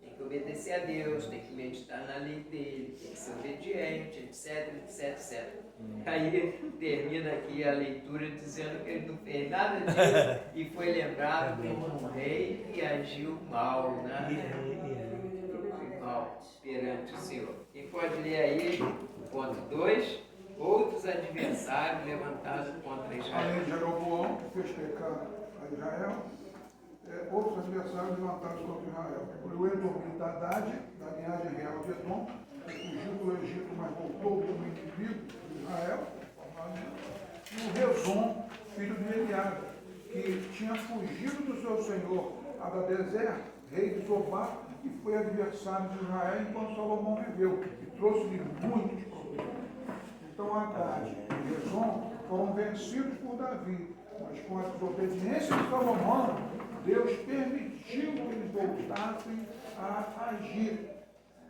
tem que obedecer a Deus, tem que meditar na lei dele, tem que ser obediente, etc, etc, etc. Aí termina aqui a leitura dizendo que ele não fez nada disso e foi lembrado como um rei que agiu mal, né? Mal perante o Senhor. Quem pode ler aí, ponto 2, outros adversários levantados contra Israel. Além de Jeroboão, que fez pecar a Israel, outros adversários levantados contra Israel. O Edomita Haddad, da linhagem real de Edom, fugiu do Egito, mas voltou como inimigo de Israel. E o Rezon, filho de Eliada, que tinha fugido do seu senhor Hadadezer, rei de Zobá, e foi adversário de Israel enquanto Salomão viveu, e trouxe-lhe muitos problemas. Então Haddad e Rezon foram vencidos por Davi, mas com a desobediência de Salomão, Deus permitiu que eles voltassem a agir.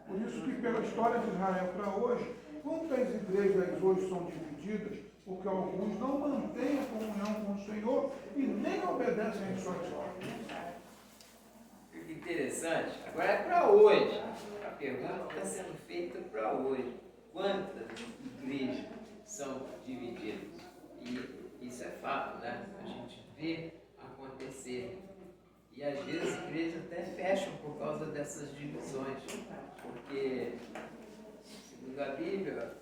Por isso que pela história de Israel para hoje, quantas igrejas hoje são divididas porque alguns não mantêm a comunhão com o Senhor e nem obedecem às suas ordens. Que interessante. Agora é para hoje. A pergunta está sendo feita para hoje. Quantas igrejas são divididas? E isso é fato, né? A gente vê acontecer. E às vezes as igrejas até fecham por causa dessas divisões. Porque, segundo a Bíblia,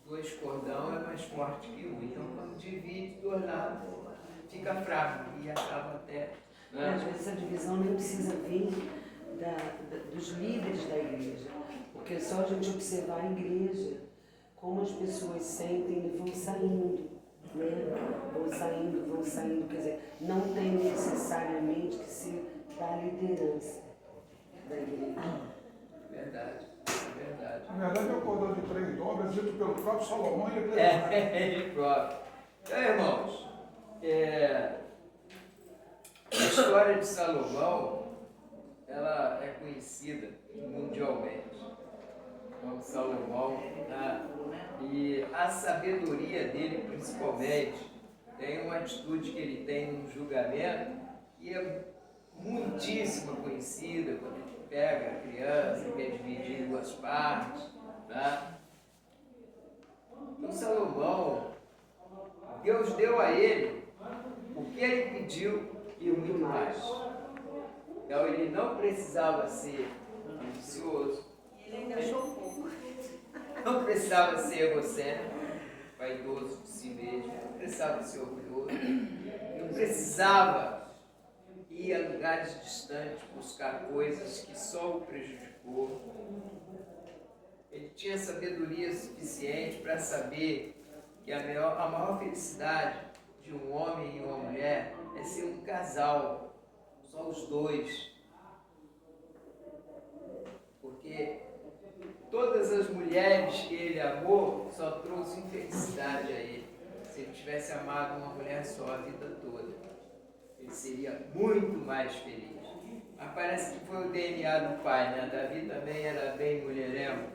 2 cordão é mais forte que 1. Então, quando divide 2 lados, fica fraco e acaba até... Né? Às vezes a divisão nem precisa vir dos líderes da igreja. Porque é só a gente observar a igreja, como as pessoas sentem e vão saindo. Né? Vão saindo, quer dizer, não tem necessariamente que ser da liderança da igreja. Verdade. Na verdade, é o cordão de 3 dobras, dito pelo próprio Salomão e ele ele próprio. Então, irmãos, a história de Salomão, ela é conhecida mundialmente como Salomão, né? E a sabedoria dele, principalmente, tem uma atitude que ele tem no julgamento que é muitíssimo conhecida quando a gente pega a criança, quer dividir em 2 partes, né? Então Salomão, Deus deu a ele o que ele pediu e muito mais. Então ele não precisava ser ambicioso, Ele ainda achou pouco. não precisava ser egocêntrico, vaidoso de si mesmo, não precisava ser orgulhoso, não precisava ir a lugares distantes buscar coisas que só o prejudicou. Ele tinha sabedoria suficiente para saber que a maior felicidade de um homem e uma mulher é ser um casal, só os 2. Porque todas as mulheres que ele amou só trouxe infelicidade a ele. Se ele tivesse amado uma mulher só a vida toda, ele seria muito mais feliz. Mas parece que foi o DNA do pai, né? Davi também era bem mulherengo.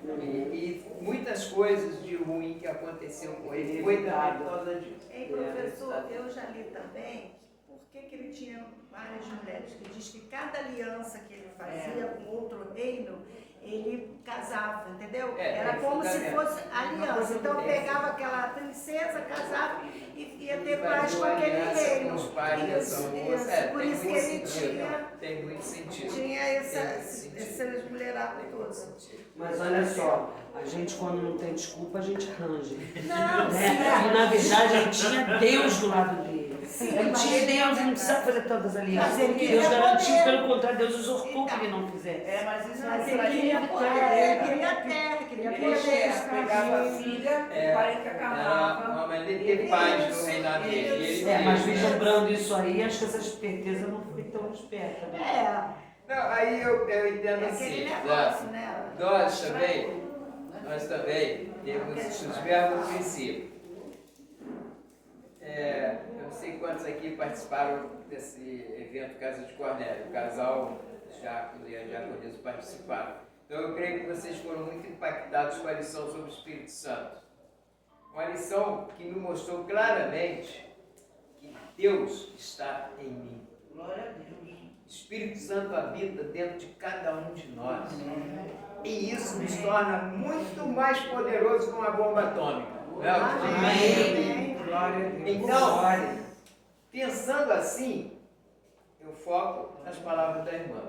E muitas coisas de ruim que aconteceu com ele foi também por causa disso. Ei, professor, eu já li também por que ele tinha várias mulheres, que diz que cada aliança que ele fazia com outro reino, ele casava, entendeu? É, Era tem como se fundamento. fosse aliança. Então pegava aquela princesa, casava e ia ter paz com Fazia aquele aliança reino. com os pais dessa moça. Isso, por tem isso que muito ele sentido, tem muito sentido. tinha Tem muito essas sentido. mulheradas todas. Mas olha só, a gente quando não tem desculpa, a gente range. Não, Né? E na verdade ele tinha Deus do lado dele. Ele tinha Deus, ele não precisava fazer tantas alianças. Mas ele Deus queria garantiu, poder. pelo contrário, Deus usurpou que ele não fizesse. Mas isso Mas não ele queria poder, ele queria terra, queria poder. pegava a filha, É, 40 acabava. Não, mas ele teve paz no reinado dele. Ele Mas fez. vislumbrando isso aí, acho que essa esperteza não foi tão esperta. Né? É, Não, aí eu entendo é assim. aquele tá? negócio, né? Nós também temos os mesmos princípios. Eu não sei quantos aqui participaram desse evento Casa de Cornélio. O casal Jacos e a Diaconisa participaram. Então eu creio que vocês foram muito impactados com a lição sobre o Espírito Santo. Uma lição que me mostrou claramente que Deus está em mim. Glória a Deus. O Espírito Santo habita dentro de cada um de nós. E isso nos torna muito mais poderosos que uma bomba atômica. Amém. Glória a Deus. Então, pensando assim, eu foco nas palavras da irmã.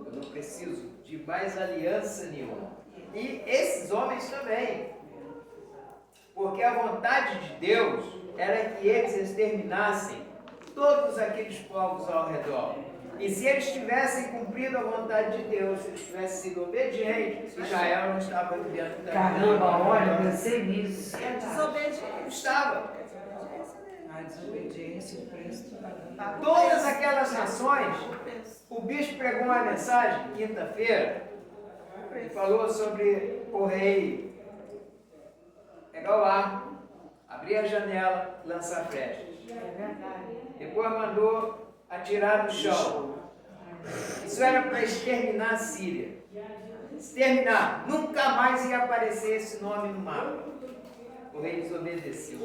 Eu não preciso de mais aliança nenhuma. E esses homens também. Porque a vontade de Deus era que eles exterminassem todos aqueles povos ao redor. E se eles tivessem cumprido a vontade de Deus, se eles tivessem sido obedientes, Israel não estava vivendo da Caramba, olha, eu pensei nisso. É desobediência. Não estava. A desobediência, o preço de pagar. Todas aquelas nações, o bispo pregou uma mensagem quinta-feira e falou sobre o rei pegar o arco, abrir a janela, lançar flechas. Depois mandou atirar no chão. Isso era para exterminar a Síria. Exterminar. Nunca mais ia aparecer esse nome no mapa. O rei desobedeceu.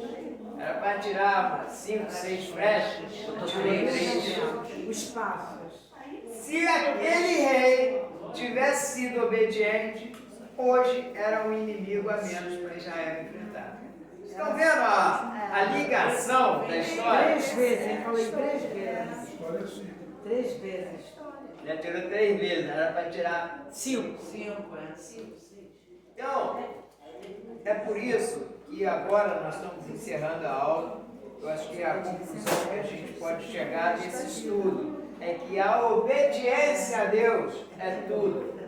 Era para atirar 5, 6 flechas. Atirou 3. Os passos. Se aquele rei tivesse sido obediente, hoje era um inimigo a menos para Israel enfrentar. Estão vendo a ligação da história? 3 vezes, ele falou em 3 vezes. Olha assim. 3 vezes. Ele atirou 3 vezes, era para tirar 5. 5, Então, é por isso que agora nós estamos encerrando a aula. Eu acho que a conclusão que a gente pode chegar nesse estudo é que a obediência a Deus é tudo.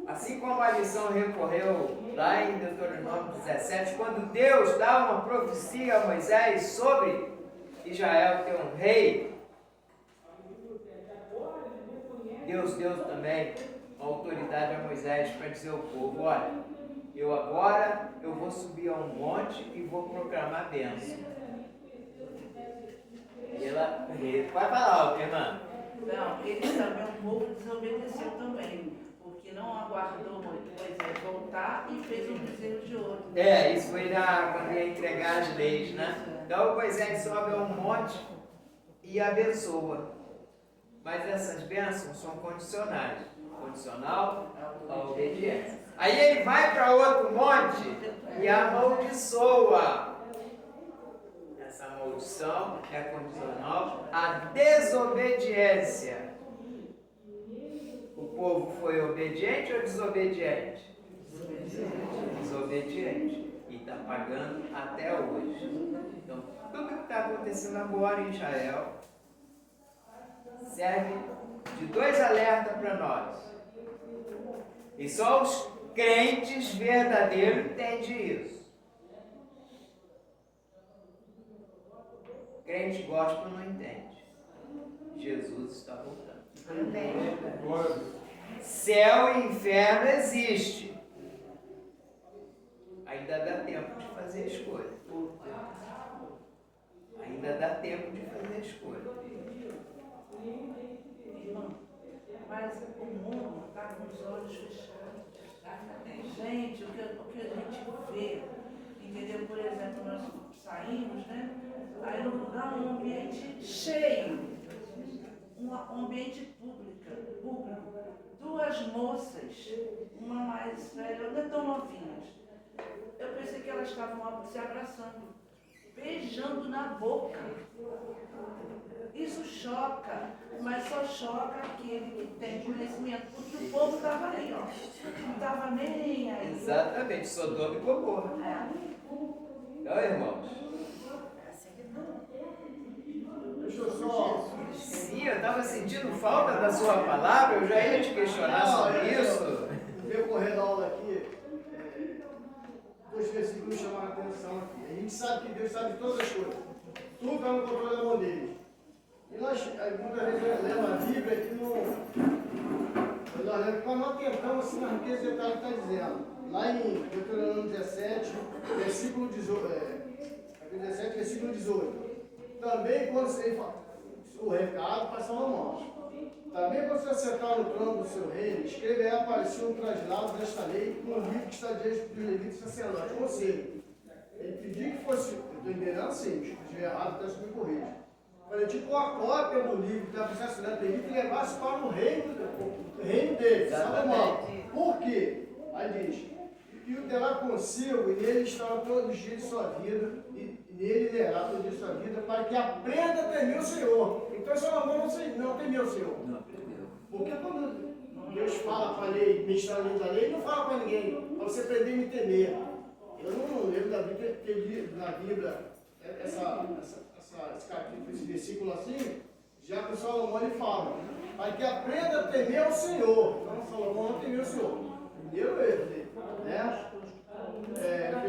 Assim como a lição recorreu lá em Deuteronômio 17, quando Deus dá uma profecia a Moisés sobre Israel ter um rei, Deus deu também uma autoridade a Moisés para dizer ao povo: olha, eu vou subir a um monte e vou proclamar bênção. E ela vai falar, irmã. Não, ele também, o povo desobedeceu também, porque não aguardou Moisés voltar e fez um bezerro de ouro. Isso foi quando ia entregar as leis, né? Então Moisés sobe a um monte e abençoa. Mas essas bênçãos são condicionais. Condicional à obediência. Aí ele vai para outro monte e amaldiçoa. Essa maldição é condicional à desobediência. O povo foi obediente ou desobediente? Desobediente. E está pagando até hoje. Então, tudo que está acontecendo agora em Israel serve de 2 alertas para nós. E só os crentes verdadeiros entendem isso. Crente gospel não entende. Jesus está voltando. Céu e inferno existe. Ainda dá tempo de fazer a escolha. Ainda dá tempo de fazer a escolha. Irmão, mas o mundo está com os olhos fechados. Gente, o que a gente vê, entendeu? Por exemplo, nós saímos, né? Aí no lugar, um ambiente cheio, um ambiente público, 2 duas moças, uma mais velha, não é tão novinhas. Eu pensei que elas estavam se abraçando, beijando na boca. Isso choca, mas só choca aquele que tem conhecimento, porque o povo estava aí, ó. Não estava nem aí. Exatamente, Sodoma e Gomorra. Então, irmãos. Deixa eu só. Sim, eu estava sentindo falta da sua palavra, eu já ia te questionar sobre isso. No decorrer da aula aqui, dois versículos chamaram a atenção aqui. A gente sabe que Deus sabe todas as coisas. Tudo está no controle da mão dele. E nós, muitas vezes, lemos a Bíblia aqui nós não tentamos assim na riqueza de detalhe que está dizendo. Lá em Deuteronômio 17, versículo 18. 17, versículo 18. Também quando você fala, o recado para Salomão. Também quando você sentar no trono do seu reino, escreverá para si um traslado desta lei no livro que está diante dos levitas e sacerdotes. Ou seja, ele pediu que fosse, eu estou entendendo assim, se estiver errado, até se me corrija. Falei, tipo uma cópia do livro que estava processando Levita e levasse para o reino dele, Salomão. Por quê? Aí diz, e o terá consigo, e nele estará todos os dias de sua vida, e nele lerá todos os dias de sua vida, para que aprenda a temer o Senhor. Então Salomão não temeu o Senhor. Não aprendeu. Porque quando Deus fala para a lei, ministrar da lei, ele não fala para ninguém, para você aprender a me temer. Eu não lembro da Bíblia, ter lido na Bíblia esse capítulo, esse versículo assim, já que o Salomão ele fala, para que aprenda a temer o Senhor. Então Salomão não temeu o Senhor. Primeiro erro dele, né?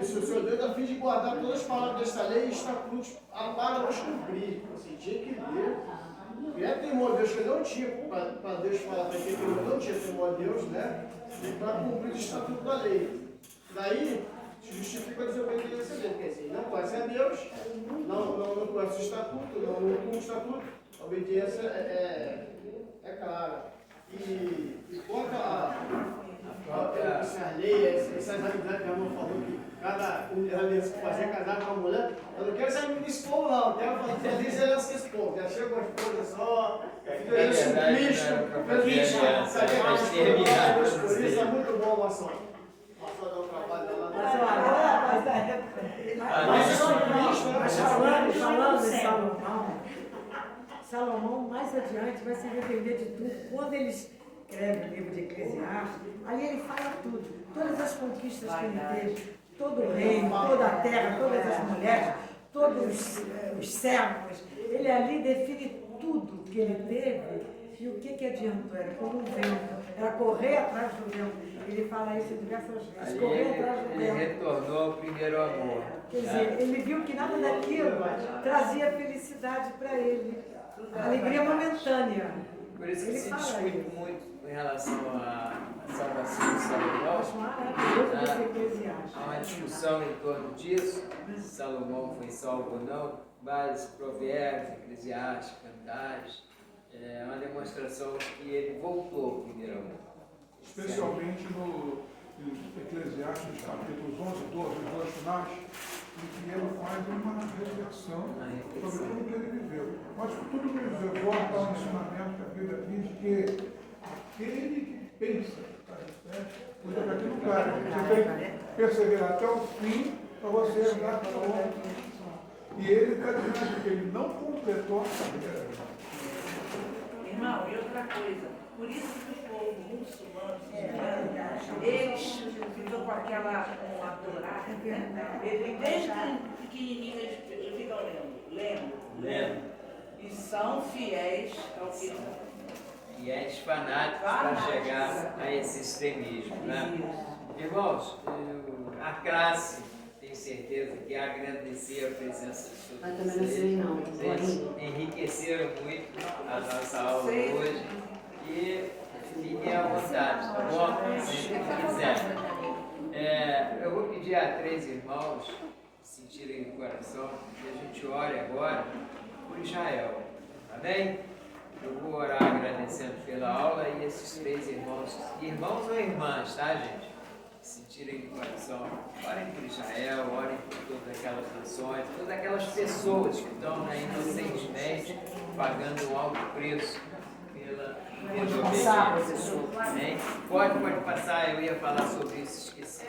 O Senhor Deus a fim de guardar todas as palavras desta lei e estatutos para os cumprir. Você tinha que ler. E é temor de Deus que não tinha, para Deus falar para quem não tinha temor de Deus, né? E para cumprir o estatuto da lei. Daí, justifica a desobediência dele. Quer dizer, não conhece a Deus, não conhece o estatuto, não cumpre o estatuto, a obediência é clara. E quanto essas leis, essas amizades que a irmã falou que cada aliança que fazia casar com a mulher, eu não quero saber desse povo, não. Eu quero fazer feliz aliança com esse povo. Já chega com a esposa só, Cristo, Cristo, saber mais por isso é muito bom, maçom. Maçom dá um trabalho lá. Mas falando em Salomão, mais adiante, vai se arrepender de tudo. Quando ele escreve o livro de Eclesiastes, ali ele fala tudo. Todas as conquistas que ele teve, todo o reino, toda a terra, todas as mulheres, todos os servos, ele ali define tudo que ele teve. E o que adiantou? Era como um vento, era correr atrás do vento. Ele fala isso diversas vezes, Ali correr atrás do ele vento. retornou ao primeiro amor. Quer dizer, ele viu que nada daquilo trazia felicidade para ele, alegria momentânea. Por isso que Ele se fala discute isso. muito em relação à salvação de Salomão. Acho maravilhoso esse Eclesiastes. Há uma discussão em torno disso, se Salomão foi salvo ou não, mas Provérbios, Eclesiastes, Cantares, é uma demonstração de que ele voltou ao primeiro amor. Especialmente no Eclesiastes, capítulos 11 e 12, os dois finais, em que ele faz uma reflexão sobre tudo que ele viveu. Mas tudo que ele viveu volta ao ensinamento que a Bíblia diz que aquele que pensa, cuida daquilo claro. Você tem que perseverar até o fim para você andar para o outro. E ele está dizendo que ele não completou a carreira. Irmão, e outra coisa, por isso que o povo muçulmano, eles ficam com aquela Torá, né? Eles, desde pequenininho eles ficam lendo. E são fiéis ao que Fiéis fanáticos para chegar a esse extremismo. Né? Irmãos, a classe, tenho certeza que agradecer a presença de todos vocês. Vocês enriqueceram muito a nossa aula hoje e fiquem à vontade, tá bom? Sempre que quiserem. Eu vou pedir a 3 irmãos sentirem no coração que a gente ore agora por Israel, tá bem? Eu vou orar agradecendo pela aula e esses 3 irmãos ou irmãs, tá, gente? Sentirem no coração, orem por Israel, orem por todas aquelas nações, todas aquelas pessoas que estão inocentemente pagando um alto preço pela Passar, professor. Amém? Pode passar, eu ia falar sobre isso, esqueci.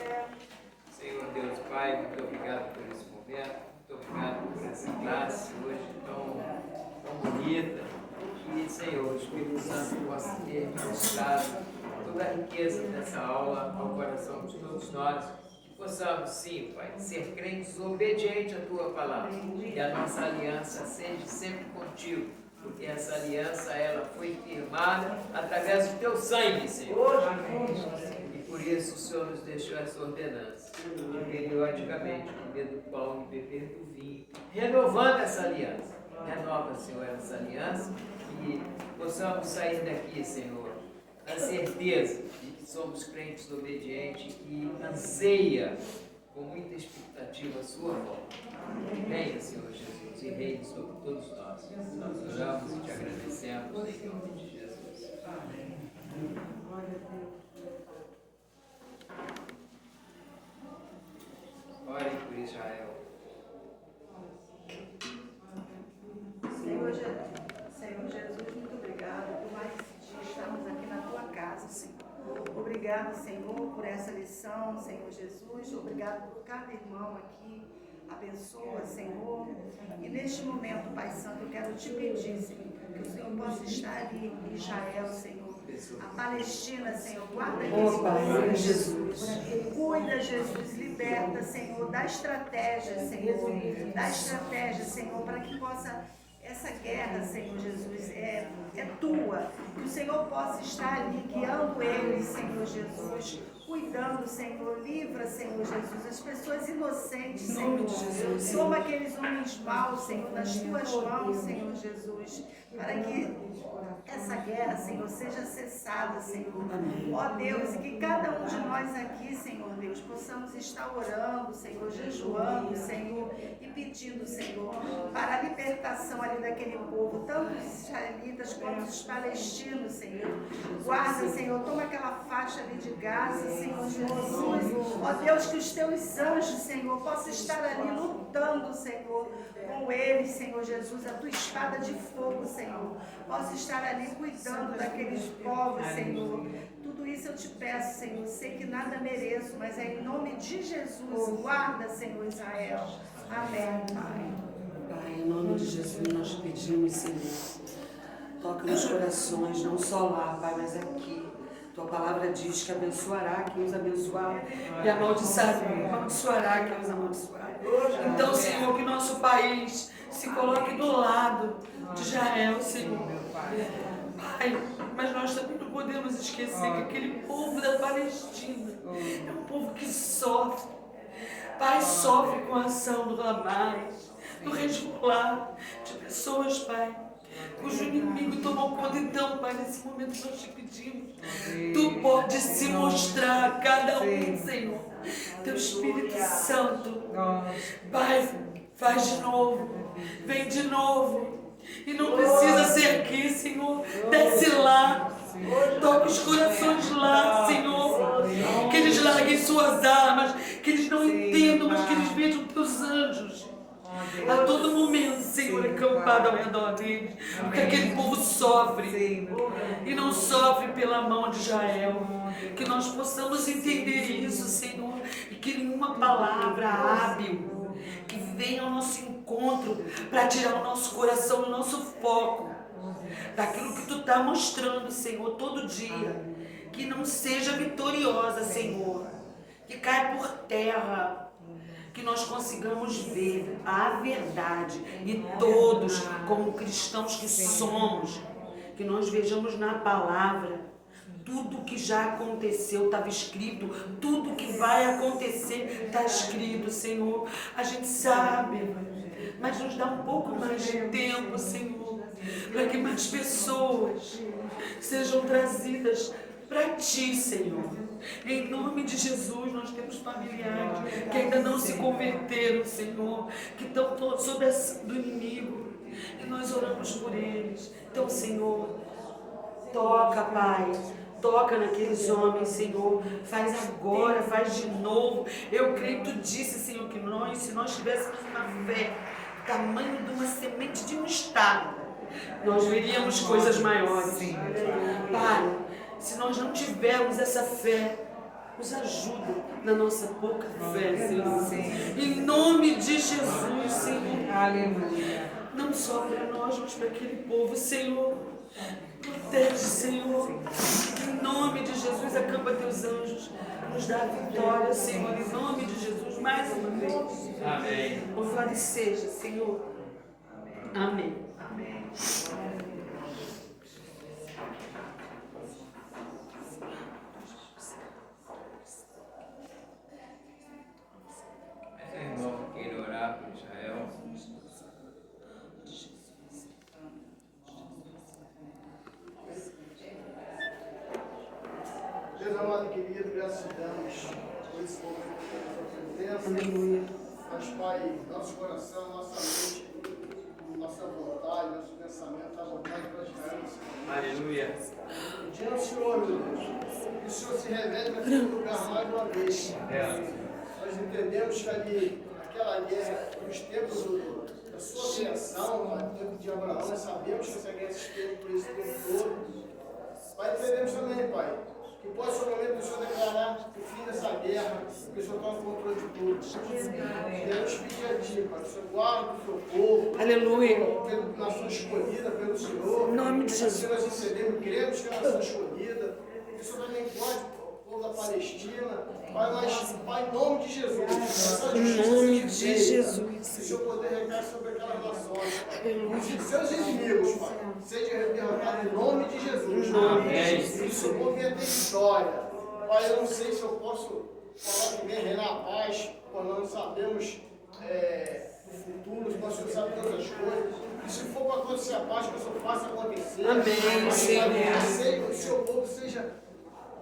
Senhor Deus Pai, muito obrigado por esse momento, muito obrigado por essa classe hoje tão bonita. E, Senhor, o Espírito Santo possa ter ministrado toda a riqueza dessa aula ao coração de todos nós, que possamos, sim, Pai, ser crentes obedientes à Tua palavra, e a nossa aliança seja sempre contigo, porque essa aliança, ela foi firmada através do Teu sangue, Senhor. E por isso o Senhor nos deixou essa ordenança, de periodicamente comer do pão e beber do vinho, renovando essa aliança. Renova, Senhor, essa aliança, e possamos sair daqui, Senhor, na certeza de que somos crentes obedientes e anseia com muita expectativa a sua volta. Venha, Senhor Jesus, e reine sobre todos nós. Nós oramos e te agradecemos em nome de Jesus. Amém. Ore por Israel. Senhor Jesus, muito obrigado por mais esse dia estarmos aqui na tua casa, Senhor. Obrigado, Senhor, por essa lição, Senhor Jesus. Obrigado por cada irmão aqui. Abençoa, Senhor. E neste momento, Pai Santo, eu quero te pedir, Senhor, que o Senhor possa estar ali em Israel, Senhor. A Palestina, Senhor, guarda aquele Pai, Jesus. Cuida, Jesus, liberta, Senhor, da estratégia, Senhor. Da estratégia, Senhor, para que possa... Essa guerra, Senhor Jesus, é tua. Que o Senhor possa estar ali guiando eles, Senhor Jesus. Cuidando, Senhor. Livra, Senhor Jesus, as pessoas inocentes, Senhor. Toma aqueles homens maus, Senhor, nas tuas mãos, Senhor Jesus. Para que essa guerra, Senhor, seja cessada, Senhor. Ó Deus, e que cada um de nós aqui, Senhor Deus, possamos estar orando, Senhor, jejuando, Senhor, e pedindo, Senhor, para a libertação ali daquele povo, tanto os israelitas quanto os palestinos, Senhor. Guarda, Senhor, toma aquela faixa ali de Gaza, Senhor Jesus. Ó Deus, que os teus anjos, Senhor, possam estar ali lutando, Senhor, com eles, Senhor Jesus, a tua espada de fogo, Senhor, possa estar ali cuidando daqueles povos, Senhor. Tudo isso eu te peço, Senhor. Sei que nada mereço, mas é em nome de Jesus. Guarda, Senhor Israel. Amém, Pai. Pai, em nome de Jesus, nós pedimos, Senhor, toca nos corações, não só lá, Pai, mas aqui. Tua palavra diz que abençoará quem os abençoar e amaldiçoará quem os amaldiçoar. Então, Senhor, que nosso país se coloque do lado de Israel, Senhor. Pai, mas nós também não podemos esquecer que aquele povo da Palestina é um povo que sofre. Pai, sofre com a ação do Hamas, do Hezbollah, de pessoas, Pai, cujo inimigo tomou conta. Então, Pai, nesse momento nós te pedimos, Tu pode se mostrar a cada um, Senhor, Teu Espírito Santo. Pai, faz de novo, vem de novo. E não precisa ser aqui, Senhor. Desce lá. Toca os corações lá, Senhor. Que eles larguem suas armas. Que eles não entendam, mas que eles vejam teus anjos a todo momento, Senhor, acampado ao redor deles. Porque aquele povo sofre. E não sofre pela mão de Israel. Que nós possamos entender isso, Senhor. E que nenhuma palavra hábil que venha ao nosso encontro para tirar o nosso coração, o nosso foco daquilo que Tu está mostrando, Senhor, todo dia. Que não seja vitoriosa, Senhor. Que caia por terra. Que nós consigamos ver a verdade. E todos, como cristãos que somos, que nós vejamos na palavra tudo que já aconteceu, estava escrito. Tudo que vai acontecer está escrito, Senhor. A gente sabe, mas nos dá um pouco mais de tempo, Senhor, para que mais pessoas sejam trazidas para Ti, Senhor. Em nome de Jesus, nós temos familiares que ainda não se converteram, Senhor, que estão todos sob a ação do inimigo, e nós oramos por eles. Então, Senhor, toca, Pai. Toca naqueles homens, Senhor. Faz agora, faz de novo. Eu creio que Tu disse, Senhor, que nós, se nós tivéssemos uma fé tamanho de uma semente de mostarda, nós veríamos coisas maiores. Pai, se nós não tivermos essa fé, nos ajuda na nossa pouca fé, Senhor. Em nome de Jesus, Senhor. Aleluia. Não só para nós, mas para aquele povo, Senhor. Protege, Senhor. Em nome de Jesus, acampa teus anjos. Nos dá a vitória, Senhor. Em nome de Jesus, mais uma vez. Amém. Louvado seja, Senhor. Amém. Mas o irmão queira orar por Israel. Deus amado e querido, graças a Deus por esse momento da sua presença. Aleluia. Mas, Pai, nosso coração, nossa mente, nossa vontade, nosso pensamento, a vontade para Israel, Senhor. Aleluia. Pedindo ao Senhor, meu Deus, que o Senhor se revele naquele lugar mais uma vez. Nós entendemos que ali, aquela guerra, nos tempos da sua criação, no tempo de Abraão, nós sabemos que essa guerra se esteve por esse tempo todo. Pai, entendemos também, Pai, que pode ser o momento do Senhor declarar o fim dessa guerra, que o Senhor toma o controle de tudo. Queremos pedir a Ti, Pai, que o Senhor guarde o Teu povo. Aleluia. Pela nação escolhida pelo Senhor. Em nome de Jesus. Assim nós entendemos, cremos que é a nação escolhida. Que o Senhor também guarde o povo da Palestina. Pai, mas, Pai, em nome de Jesus. Em nome de Jesus. Que o Senhor poder recair sobre aquelas nações. Que seus inimigos, Pai, sejam derrotados em nome de Jesus. Amém. Que o Senhor povo venha ter vitória. Pai, eu não sei se eu posso falar que vem reinar a paz, quando não sabemos do futuro, mas o Senhor sabe todas as coisas. E se for para acontecer a paz, que o Senhor faça acontecer. Amém, Senhor. Que o seu povo seja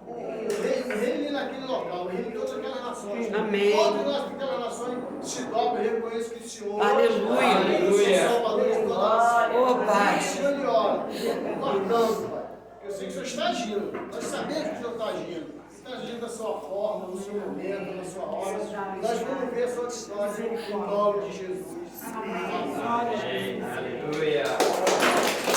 o rei naquele local, o rei de todas aquelas nações. Amém. Todas aquelas nações se dobram e reconhecem que o Senhor Aleluia. é o Salvador de toda a nação. Oh, Pai. O Senhor lhe ora, guardando, Pai. Eu sei que o Senhor está agindo. Nós sabemos que o Senhor está agindo. Está agindo da sua forma, no seu momento, na sua hora. Nós vamos ver a sua vitória em nome de Jesus. Amém. Aleluia.